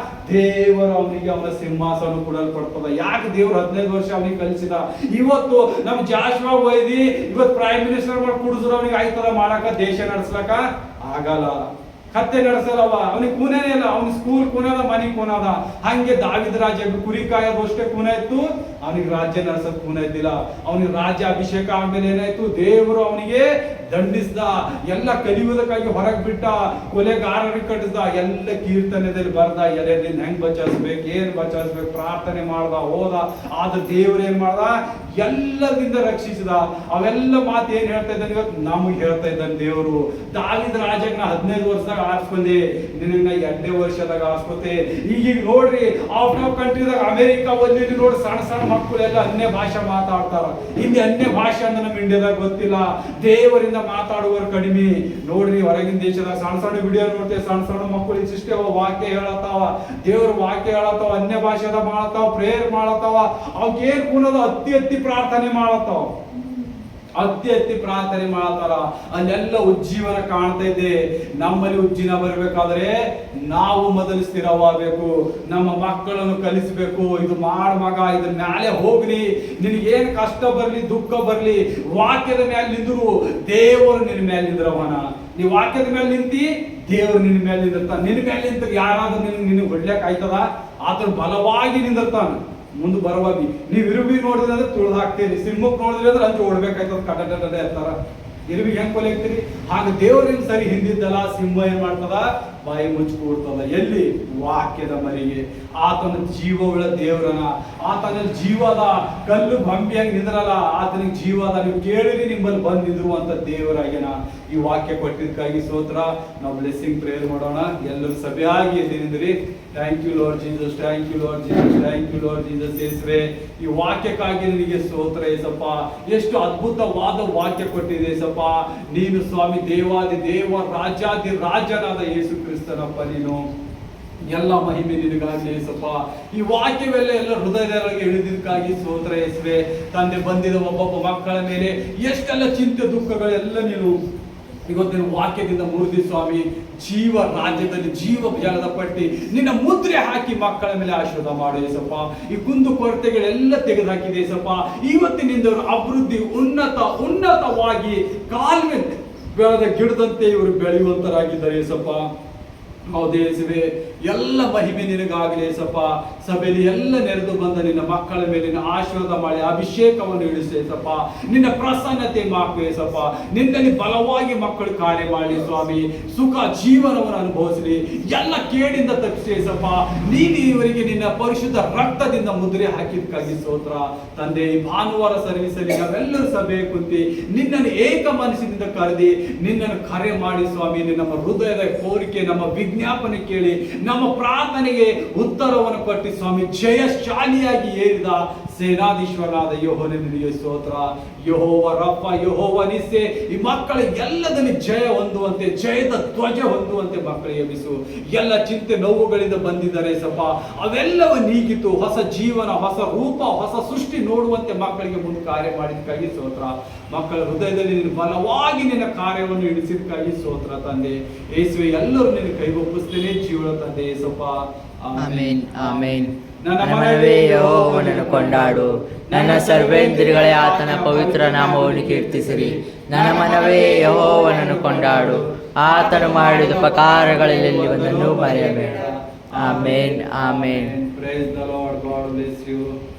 ದೇವರು ಅವನಿಗೆ ಅವನ ಸಿಂಹಾಸನ ಕೊಡಲ್ಪಡ್ತದ. ಯಾಕೆ ದೇವ್ರು 15 ವರ್ಷ ಅವನಿಗೆ ಕಲಿಸಿದ? ಇವತ್ತು ನಮ್ ಜಾಶ್ವಾ ಒಯ್ದಿ ಇವತ್ತು ಪ್ರೈಮ್ ಮಿನಿಸ್ಟರ್ ಮಾಡಿ ಕುಡಿದ್ರು ಅವನಿಗೆ ಆಯ್ತದ ಮಾಡಕ, ದೇಶ ನಡೆಸ್ಲಕ ಆಗಲ್ಲ. ಕತ್ತೆ ನಡೆಸಲ್ಲವ, ಅವನಿಗೆ ಕೂನೇ ಇಲ್ಲ. ಅವನಿಗೆ ಸ್ಕೂಲ್ ಕೂನದ, ಮನಿ ಕೂನದ. ಹಂಗೆ ದಾವೀದ ರಾಜ ಕುರಿ ಕಾಯೋದು ಅಷ್ಟೇ ಕೂನ ಇತ್ತು, ಅವನಿಗೆ ರಾಜ್ಯ ನಡೆಸೋದು ಕೂನ ಇದ್ದಿಲ್ಲ. ಅವನಿಗೆ ರಾಜ್ಯ ಅಭಿಷೇಕ ಆದ್ಮೇಲೆ ಏನಾಯ್ತು, ದೇವರು ಅವನಿಗೆ ದಂಡಿಸ್ದ, ಎಲ್ಲ ಕಲಿಯುವುದಕ್ಕಾಗಿ ಹೊರಗೆ ಬಿಟ್ಟ, ಕೊಲೆಗಾರರಿಗೆ ಕಟ್ಟಿಸ್ದ, ಎಲ್ಲ ಕೀರ್ತನೆದಲ್ಲಿ ಬರ್ದ, ಎಲ್ಲರಿಂದ ಹೆಂಗ್ ಬಚಾಯಿಸ್ಬೇಕು, ಏನ್ ಬಚಾಯಿಸ್ಬೇಕು ಪ್ರಾರ್ಥನೆ ಮಾಡ್ದ, ಹೋದ. ಆದ್ರೆ ದೇವ್ರು ಏನ್ ಮಾಡ್ದ, ಎಲ್ಲರಿಂದ ರಕ್ಷಿಸಿದ. ಅವೆಲ್ಲ ಮಾತು ಏನ್ ಹೇಳ್ತಾ ಇದ್ದಾನೆ ಇವತ್ತು ನಮಗೆ ಹೇಳ್ತಾ ಇದ್ದಾನೆ ದೇವರು. ದಾವೀದ ರಾಜನ 15 ವರ್ಷದಾಗ ಆರಿಸ್ಕೊಂಡೆ, ನಿನ್ನ 2ನೇ ವರ್ಷದಾಗ ಆರಿಸ್ಕೊತೆ. ಈಗ ನೋಡ್ರಿ ಔಟ್ ಆಫ್ ಕಂಟ್ರಿದಾಗ ಅಮೆರಿಕ ಅಲ್ಲಿ ನೋಡಿ ಸಣ್ಣ ಸಣ್ಣ ಮಕ್ಕಳೆಲ್ಲ ಅನ್ಯ ಭಾಷೆ ಮಾತಾಡ್ತಾರ. ಇಲ್ಲಿ ಅನ್ಯ ಭಾಷೆ ಅಂದ್ರೆ ನಮ್ಮ ಇಂಡಿಯಾದಾಗ ಗೊತ್ತಿಲ್ಲ. ದೇವರಿಂದ ಮಾತಾಡುವವರು ಕಡಿಮೆ. ನೋಡ್ರಿ ಹೊರಗಿನ ದೇಶದಾಗ ಸಣ್ಣ ಸಣ್ಣ ವಿಡಿಯೋ ನೋಡ್ತೇವೆ, ಸಣ್ಣ ಸಣ್ಣ ಮಕ್ಕಳು ಇಷ್ಟೇ ವಾಕ್ಯ ಹೇಳತ್ತಾವ, ದೇವ್ರ ವಾಕ್ಯ ಹೇಳತ್ತಾವ, ಅನ್ಯ ಭಾಷೆದ ಮಾಡತ್ತಾವ, ಪ್ರೇಯರ್ ಮಾಡತ್ತಾವ. ಅವಕ್ಕೇನ್ ಕೂನದ ಅತ್ತಿ ಪ್ರಾರ್ಥನೆ ಮಾಡತ್ತಾವ, ಅತ್ತಿ ಪ್ರಾರ್ಥನೆ ಮಾಡತಾರ. ಅಲ್ಲೆಲ್ಲ ಉಜ್ಜೀವನ ಕಾಣ್ತಾ ಇದೆ. ನಮ್ಮಲ್ಲಿ ಉಜ್ಜಿನ ಬರ್ಬೇಕಾದ್ರೆ ನಾವು ಮೊದಲು ಸ್ಥಿರವಾಗಬೇಕು, ನಮ್ಮ ಮಕ್ಕಳನ್ನು ಕಲಿಸಬೇಕು. ಇದು ಮಾಡ್ ಮಗ, ಇದ್ರ ಮ್ಯಾಲೆ ಹೋಗ್ಲಿ, ನಿನಗೇನ್ ಕಷ್ಟ ಬರ್ಲಿ ದುಃಖ ಬರ್ಲಿ, ವಾಕ್ಯದ ಮೇಲೆ ನಿಂದ್ರು, ದೇವರು ನಿನ್ನ ಮೇಲೆ ನಿಂದ್ರವನ. ನೀ ವಾಕ್ಯದ ಮೇಲೆ ನಿಂತಿ, ದೇವರು ನಿನ್ನ ಮೇಲೆ ನಿಂದಿರ್ತಾನ. ನಿನ್ನ ಮೇಲೆ ನಿಂತ ಯಾರಾದ್ರೂ ನಿನಗೆ ಹೊಡ್ಲಿಕ್ಕೆ ಆಯ್ತದ, ಆತರ ಬಲವಾಗಿ ನಿಂದಿರ್ತಾನ. ಮುಂದೆ ಬರುವಾಗಿ ನೀವು ಇರುವಿ ನೋಡಿದ್ರೆ ಅಂದ್ರೆ ತುಳಿದು ಹಾಕ್ತೀರಿ, ಸಿಂಹಕ್ಕೆ ನೋಡಿದ್ರೆ ಅಂದ್ರೆ ಅಲ್ಲಿ ಓಡ್ಬೇಕಾಯ್ತದ, ಕಟ್ಟೆ ಇರ್ತಾರ. ಇರುವಿಗೆ ಹೆಂಗ್ ಕೊಲೆಗ್ತೀರಿ? ಹಾಗೆ ದೇವರಿನ ಸರಿ ಹಿಂದಿದ್ದಲ್ಲ, ಸಿಂಹ ಏನ್ ಮಾಡ್ತದ, ಬಾಯಿ ಮುಚ್ಚಿಕೊಡ್ತದ. ಎಲ್ಲಿ? ವಾಕ್ಯದ ಮರಿಗೆ. ಆತನ ಜೀವವುಳ್ಳ ದೇವರನ, ಆತನ ಜೀವದ ಕಲ್ಲು ಬಂಬಿಯಾಗಿ ನಿಂದ್ರಲ್ಲ, ಆತನಿಗೆ ಜೀವದ. ನೀವು ಕೇಳಿರಿ ನಿಮ್ಮಲ್ಲಿ ಬಂದು ನಿಂದ್ರುವಂತ ದೇವರಾಗ್ಯನ. ಈ ವಾಕ್ಯ ಕೊಟ್ಟಿದ್ದಕ್ಕಾಗಿ ಸ್ತೋತ್ರ. ನಾವು ಬ್ಲೆಸ್ಸಿಂಗ್ ಪ್ರೇಯರ್ ಮಾಡೋಣ. ಎಲ್ಲರೂ ಸಭೆಯಾಗಿ ಎದ್ದಿರಿ. Thank you Lord Jesus, thank you Lord Jesus, thank you Lord Jesus. ಯೇಸುವೇ, ಈ ವಾಕ್ಯಕ್ಕಾಗಿ ನಿನಗೆ ಸ್ತೋತ್ರ ಯೇಸಪ್ಪ. ಎಷ್ಟು ಅದ್ಭುತವಾದ ವಾಕ್ಯ ಕೊಟ್ಟಿದೆ ಯೇಸಪ್ಪ. ನೀನು ಸ್ವಾಮಿ ದೇವಾದಿ ದೇವ, ರಾಜಾದಿ ರಾಜನಾದ ಯೇಸು ಕ್ರಿಸ್ತನಪ್ಪ. ನೀನು ಎಲ್ಲ ಮಹಿಮೆ ನಿನಗಾಗಿ ಯೇಸಪ್ಪ. ಈ ವಾಕ್ಯವೆಲ್ಲ ಎಲ್ಲ ಹೃದಯದೊಳಗೆ ಇಳಿದಿದ್ದಕ್ಕಾಗಿ ಸ್ತೋತ್ರ ಯೇಸುವೇ. ತಂದೆ ಬಂದಿದ ಒಬ್ಬೊಬ್ಬ ಮಕ್ಕಳ ಮೇಲೆ ಎಷ್ಟೆಲ್ಲ ಚಿಂತೆ ದುಃಖಗಳೆಲ್ಲ ನೀನು ಇವತ್ತಿನ ವಾಕ್ಯದಿಂದ ಮುರಿದಿ ಸ್ವಾಮಿ, ಜೀವ ರಾಜ್ಯದಲ್ಲಿ ಜೀವ ಜಲದ ಪಟ್ಟಿ ನಿನ್ನ ಮುದ್ರೆ ಹಾಕಿ ಮಕ್ಕಳ ಮೇಲೆ ಆಶೀರ್ವಾದ ಮಾಡು ಏಸಪ್ಪ. ಈ ಕುಂದು ಕೊರತೆಗಳೆಲ್ಲ ತೆಗೆದು ಹಾಕಿದೆ ಏಸಪ್ಪ. ಇವತ್ತಿನಿಂದ ಅವರು ಅಭಿವೃದ್ಧಿ ಉನ್ನತವಾಗಿ ಕಾಲ್ಮೆ ಬೆಳೆದ ಗಿಡದಂತೆ ಇವರು ಬೆಳೆಯುವಂತರಾಗಿದ್ದಾರೆ ಏಸಪ್ಪ. ಹೌದೇ ಯೇಸುವೆ, ಎಲ್ಲ ಮಹಿಮೆ ನಿನಗಾಗಲಿ ಏಸಪ್ಪ. ಸಭೆಯಲ್ಲಿ ಎಲ್ಲ ನೆರೆದು ಬಂದ ನಿನ್ನ ಮಕ್ಕಳ ಮೇಲೆ ಆಶೀರ್ವಾದ ಮಾಡಿ ಅಭಿಷೇಕವನ್ನು ಇಳಿಸಿ ಏಸಪ್ಪ. ನಿನ್ನ ಪ್ರಸನ್ನತೆ ಮಾಕು ಏಸಪ್ಪ. ನಿನ್ನಲ್ಲಿ ಬಲವಾಗಿ ಮಕ್ಕಳು ಕಾರ್ಯ ಮಾಡಲಿ ಸ್ವಾಮಿ. ಸುಖ ಜೀವನವನ್ನು ಅನುಭವಿಸಲಿ. ಎಲ್ಲ ಕೇಡಿಂದ ತಪ್ಪಿಸಿ ಏಸಪ್ಪ. ನೀನು ಇವರಿಗೆ ನಿನ್ನ ಪರಿಶುದ್ಧ ರಕ್ತದಿಂದ ಮುದ್ರೆ ಹಾಕಿದ್ದಕ್ಕಾಗಿ ಸ್ತೋತ್ರ ತಂದೆ. ಈ ಭಾನುವಾರ ಸರ್ವಿಸಲ್ಲಿ ನಾವೆಲ್ಲರೂ ಸಭೆ ಕುಂತಿ ನಿನ್ನನ್ನು ಏಕ ಮನಸ್ಸಿನಿಂದ ಕರೆದಿ ನಿನ್ನನ್ನು ಕರೆ ಮಾಡಿ ಸ್ವಾಮಿ. ನಮ್ಮ ಹೃದಯದ ಕೋರಿಕೆ, ನಮ್ಮ ವಿಜ್ಞಾಪನೆ ಕೇಳಿ ನಮ್ಮ ಪ್ರಾರ್ಥನೆಗೆ ಉತ್ತರವನ್ನು ಕೊಟ್ಟು ಸ್ವಾಮಿ, ಜಯಶಾಲಿಯಾಗಿ ಏರಿದ ಸೇನಾಧೀಶ್ವರನಾದ ಯೆಹೋವನಿಗೆ ಸ್ತೋತ್ರ. ಯೆಹೋವ ರಫ, ಯೆಹೋವ ನಿಸ್ಸೆ, ಈ ಮಕ್ಕಳ ಎಲ್ಲದಲ್ಲಿ ಜಯ ಹೊಂದುವಂತೆ, ಜಯದ ಧ್ವಜ ಹೊಂದುವಂತೆ ಮಕ್ಕಳಿಗೆ ಎಬ್ಬಿಸು. ಎಲ್ಲ ಚಿಂತೆ ನೋವುಗಳಿಂದ ಬಂದಿದ್ದಾರೆ ಸಪ, ಅವೆಲ್ಲವೂ ನೀಗಿತು. ಹೊಸ ಜೀವನ, ಹೊಸ ರೂಪ, ಹೊಸ ಸೃಷ್ಟಿ ನೋಡುವಂತೆ ಮಕ್ಕಳಿಗೆ ಮುಂದೆ ಕಾರ್ಯ ಮಾಡಿದಕ್ಕಾಗಿ ಸ್ತೋತ್ರ. ಮಕ್ಕಳ ಹೃದಯದಲ್ಲಿ ನೀನು ಬಲವಾಗಿ ನಿನ್ನ ಕಾರ್ಯವನ್ನು ಇಡಿಸಿದಕ್ಕಾಗಿ ಸ್ತೋತ್ರ ತಂದೆ. ಯೇಸುವೆ, ಎಲ್ಲರೂ ನಿನ್ನ ಕೈ ಒಪ್ಪಿಸ್ತೇನೆ ಜೀವನ ತಂದೆ ಯೇಸಪ್ಪ. Amen amen. ನನ್ನ ಮನವೇ ಯೆಹೋವನನ್ನು ಕೊಂಡಾಡು, ನನ್ನ ಸರ್ವೇಂದ್ರಿಗಳೇ ಆತನ ಪವಿತ್ರ ನಾಮವನ್ನು ಕೀರ್ತಿಸಿರಿ. ನನ್ನ ಮನವೇ ಯೆಹೋವನನ್ನು ಕೊಂಡಾಡು, ಆತನು ಮಾಡಿದ ಉಪಕಾರಗಳಲ್ಲಿ ಒಂದನ್ನು ಮರೆಯಬೇಡ. Amen amen. Praise the Lord. God bless you.